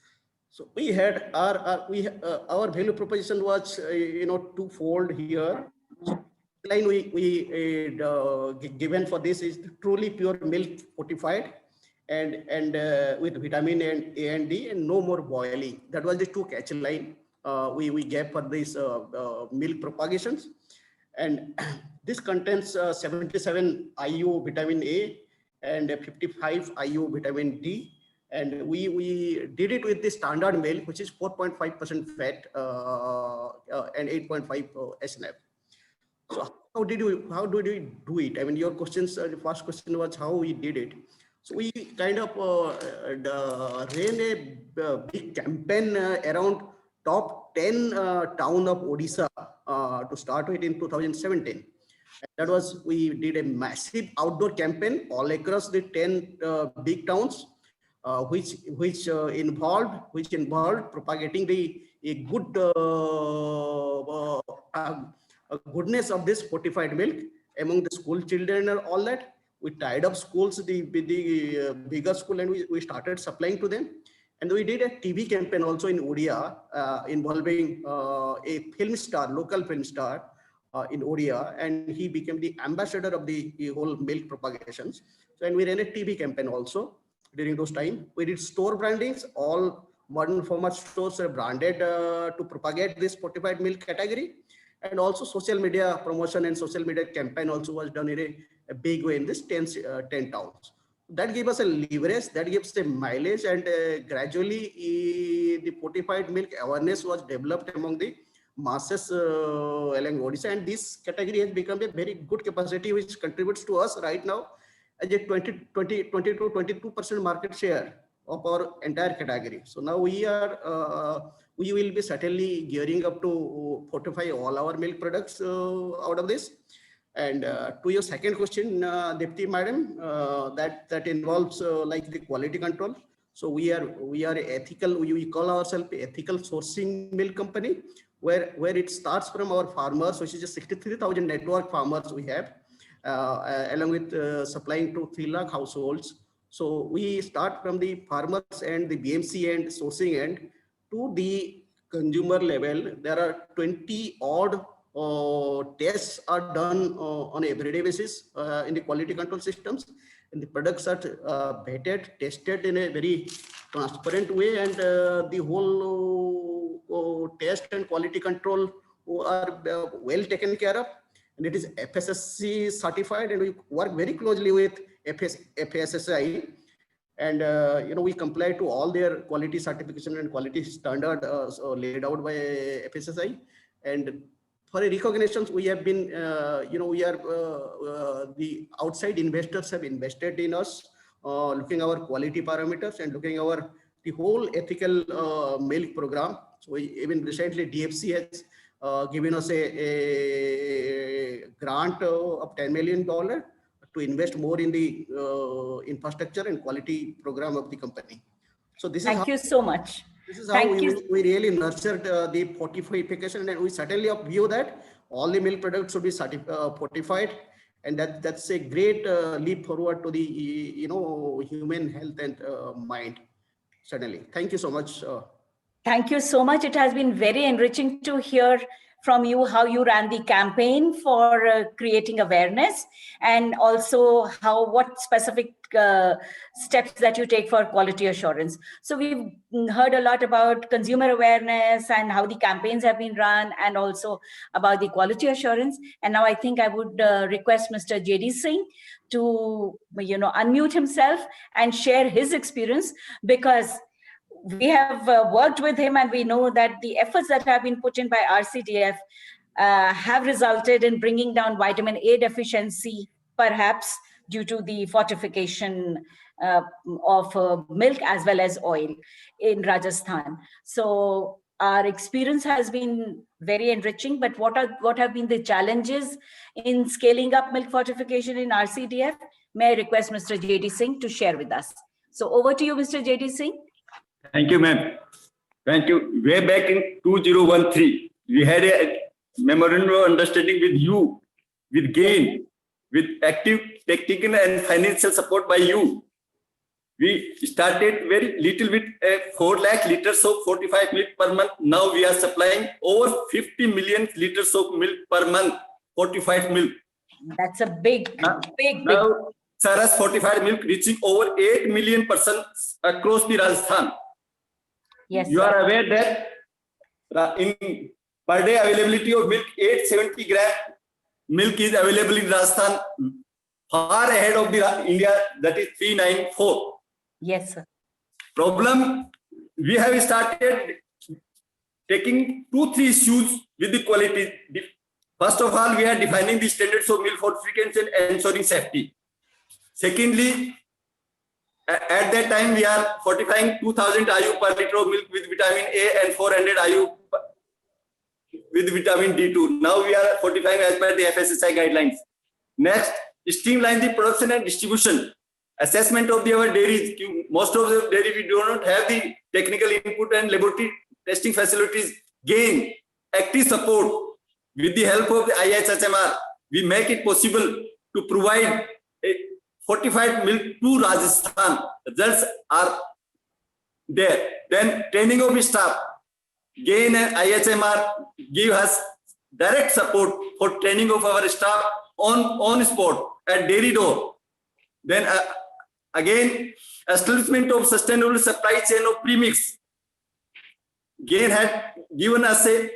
So we had our value proposition was twofold here. So the line we given for this is truly pure milk fortified and with vitamin and A and D and no more boiling. That was the two catch line we gave for this milk propagations. And this contains 77 IU vitamin A and 55 IU vitamin D. And we did it with the standard milk, which is 4.5% fat and 8.5 SNF. So how did we do it? I mean, your questions, the first question was how we did it. So we kind of ran a big campaign around top 10 town of Odisha to start with in 2017. And that was, we did a massive outdoor campaign all across the 10 big towns, which involved propagating the good goodness of this fortified milk among the school children and all that. We tied up schools, the bigger school, and we started supplying to them. And we did a TV campaign also in Odia involving a film star, local film star in Odia, and he became the ambassador of the whole milk propagations. So, and we ran a TV campaign also during those time. We did store brandings. All modern format stores are branded to propagate this fortified milk category. And also social media promotion and social media campaign also was done in a big way in this 10 towns. That gave us a leverage, that gives a mileage, and gradually the fortified milk awareness was developed among the masses along Odisha, and this category has become a very good capacity which contributes to us right now as a 20 to 22% market share of our entire category. So now we will be certainly gearing up to fortify all our milk products out of this. And to your second question, Deputy Madam, that involves like the quality control. So we are ethical. We call ourselves ethical sourcing milk company, where it starts from our farmers, which is just 63,000 network farmers we have, along with supplying to 3 lakh households. So we start from the farmers and the BMC and sourcing end to the consumer level. There are 20 odd tests are done on an everyday basis in the quality control systems, and the products are vetted, tested in a very transparent way, and the whole test and quality control are well taken care of, and it is FSSC certified, and we work very closely with FSSAI, and we comply to all their quality certification and quality standard laid out by FSSAI. And for recognitions, we have been, the outside investors have invested in us, looking our quality parameters and looking our the whole ethical milk program. So even recently, DFC has given us a grant of $10 million to invest more in the infrastructure and quality program of the company. So this Thank you so much. This is how we really nurtured the fortification, and we certainly view that all the milk products should be fortified, and that's a great leap forward to the human health and mind. Certainly, thank you so much. Thank you so much. It has been very enriching to hear from you how you ran the campaign for creating awareness, and also what specific steps that you take for quality assurance. So we've heard a lot about consumer awareness and how the campaigns have been run, and also about the quality assurance. And now I think I would request Mr. JD Singh to unmute himself and share his experience, because we have worked with him, and we know that the efforts that have been put in by RCDF have resulted in bringing down vitamin A deficiency, perhaps due to the fortification of milk as well as oil in Rajasthan. So our experience has been very enriching, but what have been the challenges in scaling up milk fortification in RCDF? May I request Mr. JD Singh to share with us. So over to you, Mr. JD Singh. Thank you, ma'am. Thank you. Way back in 2013, we had a memorandum of understanding with you, with GAIN, with active technical and financial support by you. We started very little with 4 lakh liters of fortified milk per month. Now we are supplying over 50 million liters of milk per month, fortified milk. That's a big. Now, Saras fortified milk reaching over 8 million persons across the Rajasthan. Yes. You are aware that in per day availability of milk, 870 gram milk is available in Rajasthan, far ahead of the India, that is 394. Yes, sir. Problem, we have started taking 2-3 issues with the quality. First of all, we are defining the standards of milk fortification and ensuring safety. Secondly, at that time, we are fortifying 2000 IU per liter of milk with vitamin A and 400 IU with vitamin D2. Now we are fortifying as per the FSSAI guidelines. Next, streamline the production and distribution. Assessment of our dairies. Most of the dairy, we do not have the technical input and laboratory testing facilities. GAIN, active support with the help of the IHHMR. We make it possible to provide a fortified milk to Rajasthan. Results are there. Then training of staff. GAIN and IHMR give us direct support for training of our staff on spot at dairy door. Then again, establishment of sustainable supply chain of premix. GAIN had given us a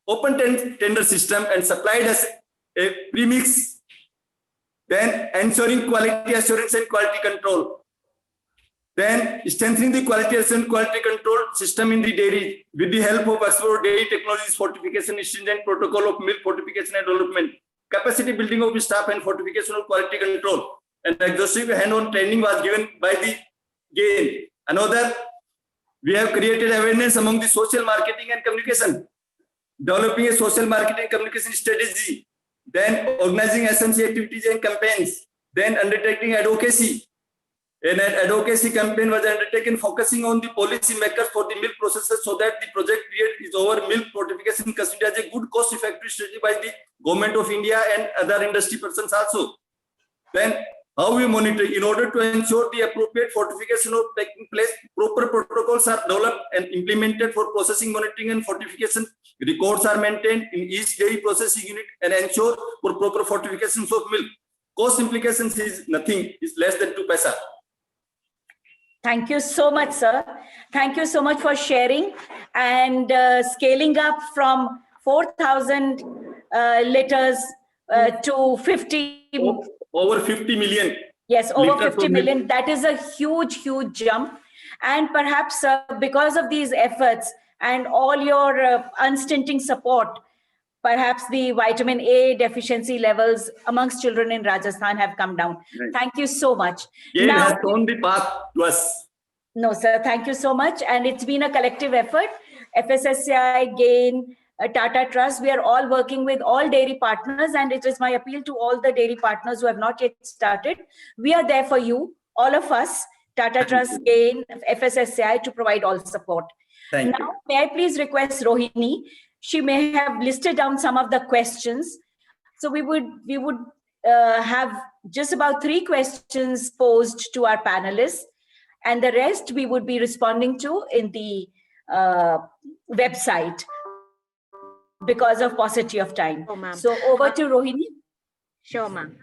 open tender system and supplied us a premix. Then ensuring quality assurance and quality control. Then strengthening the quality assurance and quality control system in the dairy with the help of expert dairy technologies, fortification, stringent protocol of milk fortification and development, capacity building of staff and fortification of quality control. And exhaustive hand-on training was given by the GAIN. Another, we have created awareness among the social marketing and communication, developing a social marketing communication strategy then organizing SMC activities and campaigns, then undertaking advocacy. An advocacy campaign was undertaken focusing on the policy makers for the milk processors so that the project period is over. Milk fortification considered as a good cost-effective strategy by the Government of India and other industry persons also. Then how we monitor in order to ensure the appropriate fortification of taking place, proper protocols are developed and implemented for processing, monitoring and fortification. Records are maintained in each dairy processing unit and ensure for proper fortifications of milk. Cost implications is nothing, is less than 2 paisa. Thank you so much, sir. Thank you so much for sharing and scaling up from 4,000 liters to 50. Over 50 million. Yes, over 50 million. That is a huge, huge jump. And perhaps because of these efforts and all your unstinting support, perhaps the vitamin A deficiency levels amongst children in Rajasthan have come down. Right. Thank you so much. GAIN has shown the path to us. No, sir, thank you so much. And it's been a collective effort. FSSAI, GAIN, Tata Trust, we are all working with all dairy partners, and it is my appeal to all the dairy partners who have not yet started. We are there for you, all of us, Tata Trust, GAIN, FSSAI, to provide all support. Thank you. May I please request Rohini? She may have listed down some of the questions. So we would have just about 3 questions posed to our panelists, and the rest we would be responding to in the website because of paucity of time. Oh, ma'am. So over to Rohini. Sure, ma'am.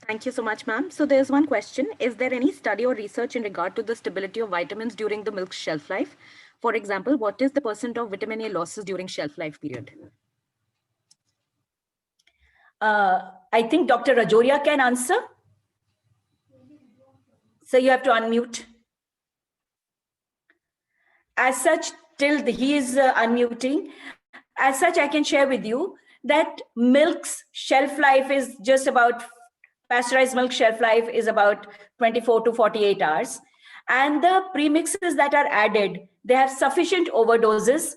Thank you so much, ma'am. So there's one question. Is there any study or research in regard to the stability of vitamins during the milk's shelf life? For example, what is the % of vitamin A losses during shelf life period? I think Dr. Rajoria can answer. So you have to unmute. As such, till he is unmuting, as such, I can share with you that milk's shelf life is just about, pasteurized milk shelf life is about 24 to 48 hours. And the premixes that are added, they have sufficient overdoses,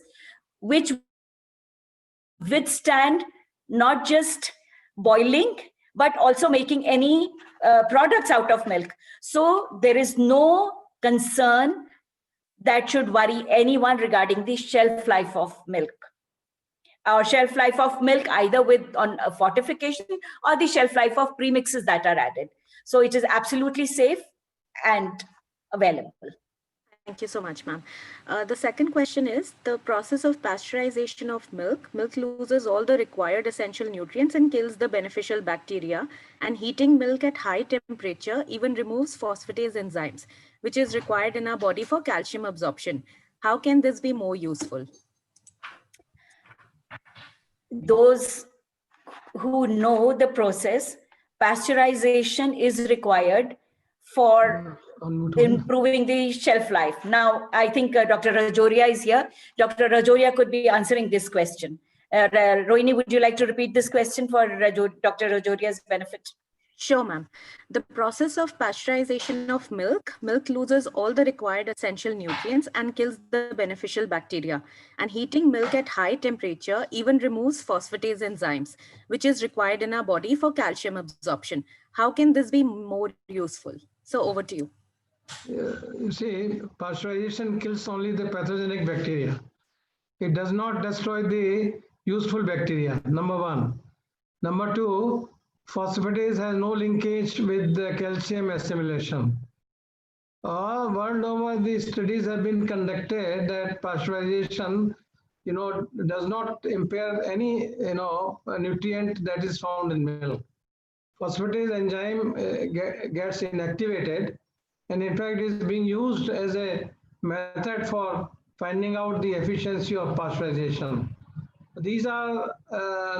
which withstand not just boiling, but also making any products out of milk. So there is no concern that should worry anyone regarding the shelf life of milk. Our shelf life of milk, either on a fortification or the shelf life of premixes that are added. So it is absolutely safe and available. Thank you so much, ma'am. The second question is, the process of pasteurization of milk loses all the required essential nutrients and kills the beneficial bacteria, and heating milk at high temperature even removes phosphatase enzymes, which is required in our body for calcium absorption. How can this be more useful? Those who know the process, pasteurization is required for improving the shelf life. Now, I think Dr. Rajoria is here. Dr. Rajoria could be answering this question. Rohini, would you like to repeat this question for Dr. Rajoria's benefit? Sure, ma'am. The process of pasteurization of milk loses all the required essential nutrients and kills the beneficial bacteria. And heating milk at high temperature even removes phosphatase enzymes, which is required in our body for calcium absorption. How can this be more useful? So over to you. You see, pasteurization kills only the pathogenic bacteria. It does not destroy the useful bacteria, number 1. Number 2, phosphatase has no linkage with the calcium assimilation. World over, the studies have been conducted that pasteurization, does not impair any, nutrient that is found in milk. Phosphatase enzyme gets inactivated, and in fact is being used as a method for finding out the efficiency of pasteurization. These are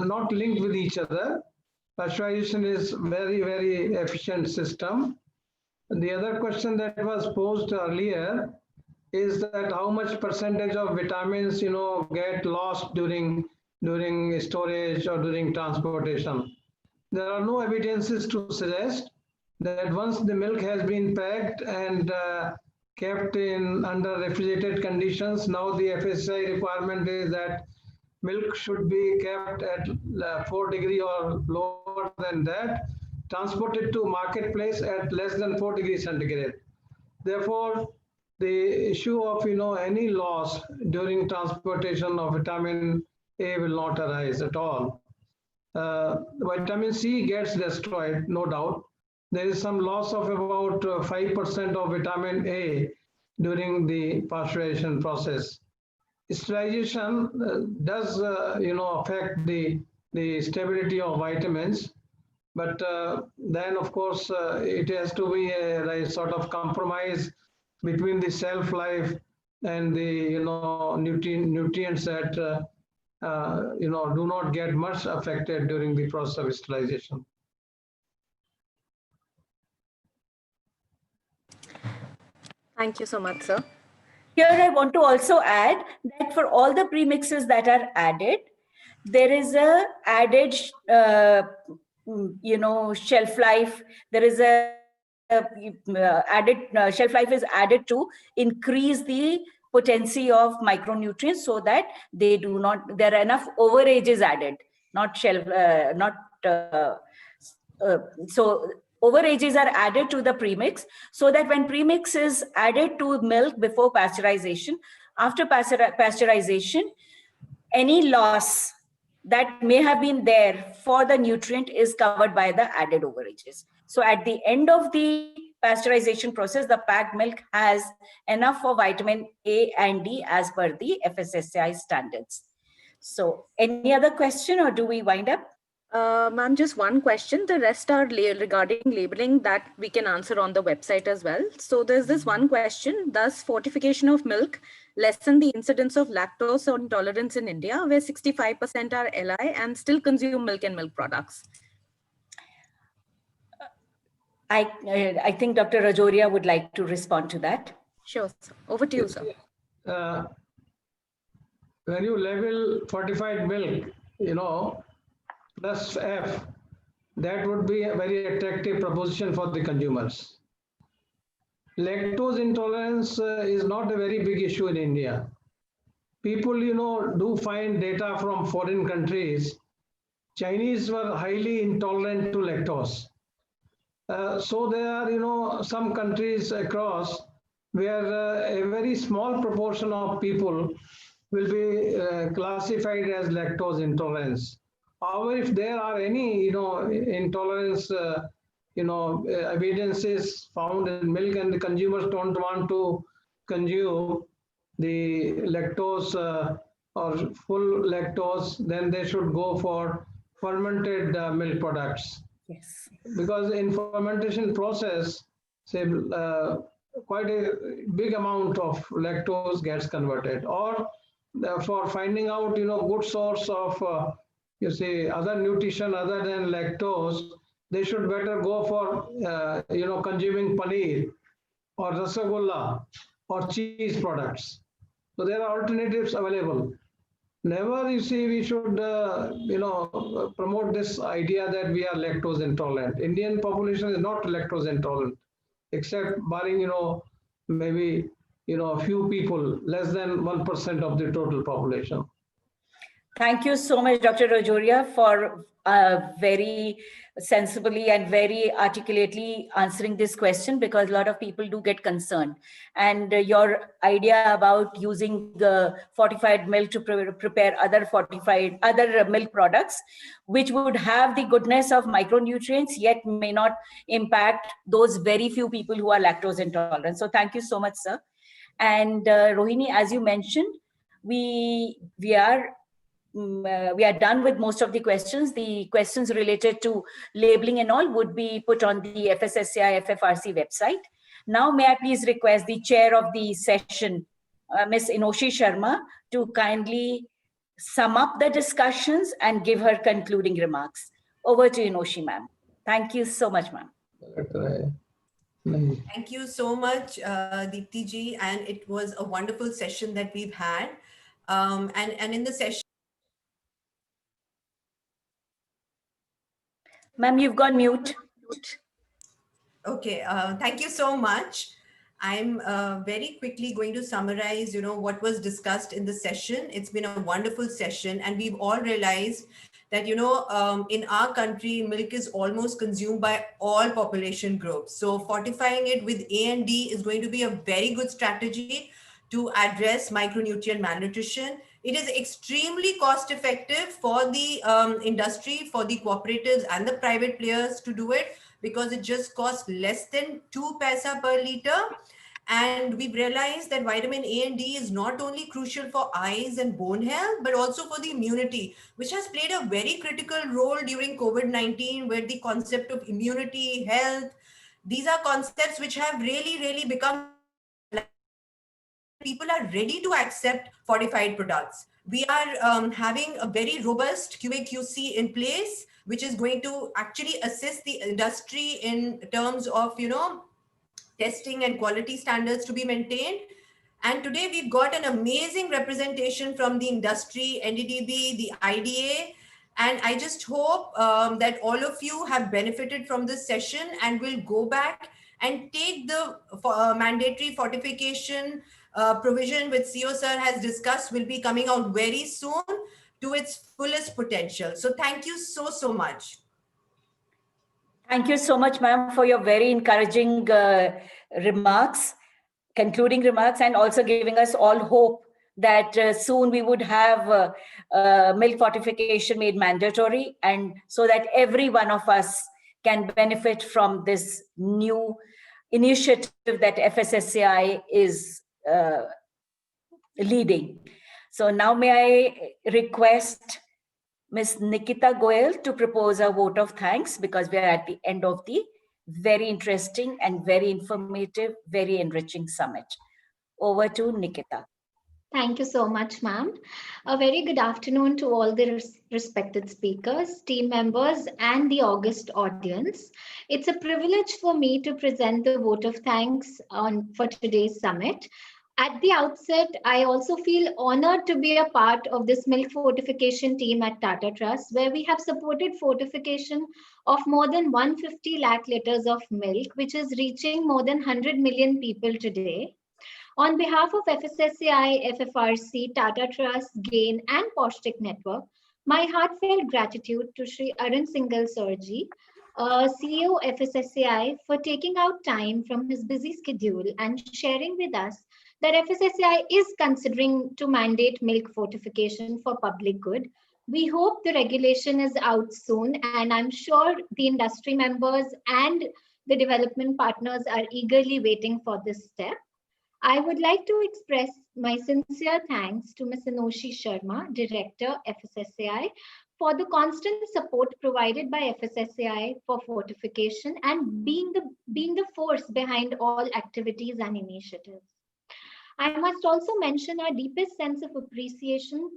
not linked with each other. Pasteurization is very, very efficient system. The other question that was posed earlier is that how much percentage of vitamins, get lost during storage or during transportation. There are no evidences to suggest that once the milk has been packed and kept in under refrigerated conditions, now the FSSAI requirement is that milk should be kept at 4 degrees or lower than that, transported to marketplace at less than 4 degrees centigrade. Therefore, the issue of any loss during transportation of vitamin A will not arise at all. Vitamin C gets destroyed, no doubt. There is some loss of about 5% of vitamin A during the pasteurization process. Sterilization does affect the stability of vitamins, but then of course it has to be a sort of compromise between the shelf life and the nutrients that do not get much affected during the process of sterilization. Thank you so much, sir. Here I want to also add that for all the premixes that are added, there is a added shelf life. There is a added shelf life is added to increase the potency of micronutrients, so that there are enough overages added, so overages are added to the premix, so that when premix is added to milk before pasteurization, after pasteurization, any loss that may have been there for the nutrient is covered by the added overages. So at the end of the pasteurization process, the packed milk has enough for vitamin A and D as per the FSSAI standards. So any other question, or do we wind up? Ma'am, just one question. The rest are regarding labeling that we can answer on the website as well. So there's this one question: does fortification of milk lessen the incidence of lactose intolerance in India, where 65% are LI and still consume milk and milk products? I think Dr. Rajoria would like to respond to that. Sure, sir. Over to you, sir. When you label fortified milk, plus F, that would be a very attractive proposition for the consumers. Lactose intolerance is not a very big issue in India. People, do find data from foreign countries. Chinese were highly intolerant to lactose. So there are, some countries across where a very small proportion of people will be classified as lactose intolerance. However, if there are any, intolerance, evidences found in milk and the consumers don't want to consume the lactose or full lactose, then they should go for fermented milk products. Yes. Because in fermentation process, say quite a big amount of lactose gets converted. Or for finding out, good source of other nutrition other than lactose, they should better go for consuming paneer or rasagulla or cheese products. So there are alternatives available. Never, we should promote this idea that we are lactose intolerant. Indian population is not lactose intolerant, except barring maybe a few people, less than 1% of the total population. Thank you so much, Dr. Rajoria, for very sensibly and very articulately answering this question, because a lot of people do get concerned. And your idea about using the fortified milk to prepare other milk products, which would have the goodness of micronutrients, yet may not impact those very few people who are lactose intolerant. So thank you so much, sir. And Rohini, as you mentioned, we are done with most of the questions. The questions related to labeling and all would be put on the FSSAI FFRC website. Now, may I please request the chair of the session, Ms. Inoshi Sharma, to kindly sum up the discussions and give her concluding remarks. Over to Inoshi, ma'am. Thank you so much, ma'am. Thank you so much, Deepti ji, and it was a wonderful session that we've had. And in the session, ma'am, you've gone mute. Okay, thank you so much. I'm very quickly going to summarize, what was discussed in the session. It's been a wonderful session, and we've all realized that, in our country, milk is almost consumed by all population groups. So fortifying it with A&D is going to be a very good strategy to address micronutrient malnutrition. It is extremely cost effective for the industry, for the cooperatives and the private players to do it, because it just costs less than 2 paisa per liter. And we've realized that vitamin A and D is not only crucial for eyes and bone health, but also for the immunity, which has played a very critical role during COVID-19, where the concept of immunity, health, these are concepts which have really, really become, people are ready to accept fortified products. We are having a very robust QA/QC in place, which is going to actually assist the industry in terms of, testing and quality standards to be maintained. And today we've got an amazing representation from the industry, NDDB, the IDA, and I just hope that all of you have benefited from this session and will go back and take the mandatory fortification provision which CEO sir has discussed, will be coming out very soon to its fullest potential. So thank you so much. Thank you so much, ma'am, for your very encouraging remarks, concluding remarks, and also giving us all hope that soon we would have milk fortification made mandatory, and so that every one of us can benefit from this new initiative that FSSAI is leading. So now may I request Ms. Nikita Goyal to propose a vote of thanks, because we are at the end of the very interesting and very informative, very enriching summit. Over to Nikita. Thank you so much, ma'am. A very good afternoon to all the respected speakers, team members, and the august audience. It's a privilege for me to present the vote of thanks for today's summit. At the outset, I also feel honored to be a part of this milk fortification team at Tata Trust, where we have supported fortification of more than 150 lakh liters of milk, which is reaching more than 100 million people today. On behalf of FSSAI, FFRC, Tata Trust, GAIN, and Pashtik Network, my heartfelt gratitude to Shri Arun Singhal Sirji, CEO FSSAI, for taking out time from his busy schedule and sharing with us that FSSAI is considering to mandate milk fortification for public good. We hope the regulation is out soon, and I'm sure the industry members and the development partners are eagerly waiting for this step. I would like to express my sincere thanks to Ms. Anoshi Sharma, Director, FSSAI, for the constant support provided by FSSAI for fortification and being the force behind all activities and initiatives. I must also mention our deepest sense of appreciation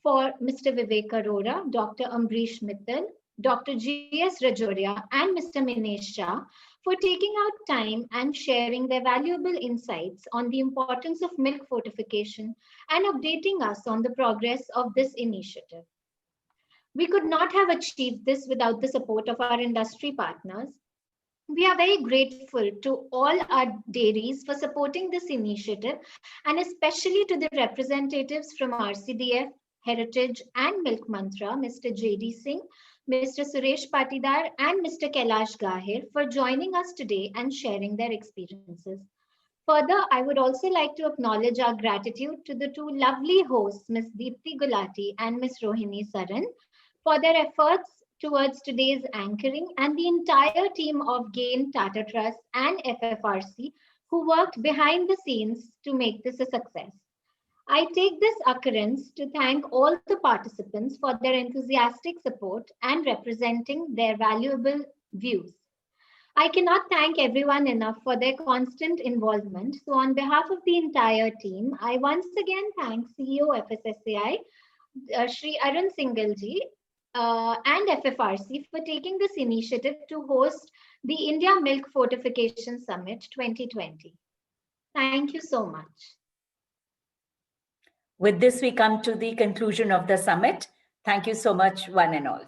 for Mr. Vivek Arora, Dr. Ambrish Mittal, Dr. G.S. Rajoria, and Mr. Minesh Shah for taking out time and sharing their valuable insights on the importance of milk fortification and updating us on the progress of this initiative. We could not have achieved this without the support of our industry partners. We are very grateful to all our dairies for supporting this initiative, and especially to the representatives from RCDF, Heritage, and Milk Mantra, Mr. J.D. Singh, Mr. Suresh Patidar, and Mr. Kailash Gahir for joining us today and sharing their experiences. Further, I would also like to acknowledge our gratitude to the two lovely hosts, Ms. Deepti Gulati and Ms. Rohini Saran, for their efforts towards today's anchoring, and the entire team of GAIN, Tata Trust, and FFRC who worked behind the scenes to make this a success. I take this occurrence to thank all the participants for their enthusiastic support and representing their valuable views. I cannot thank everyone enough for their constant involvement. So on behalf of the entire team, I once again thank CEO FSSAI, Shri Arun Singhal ji, and FFRC for taking this initiative to host the India Milk Fortification Summit 2020. Thank you so much. With this, we come to the conclusion of the summit. Thank you so much, one and all.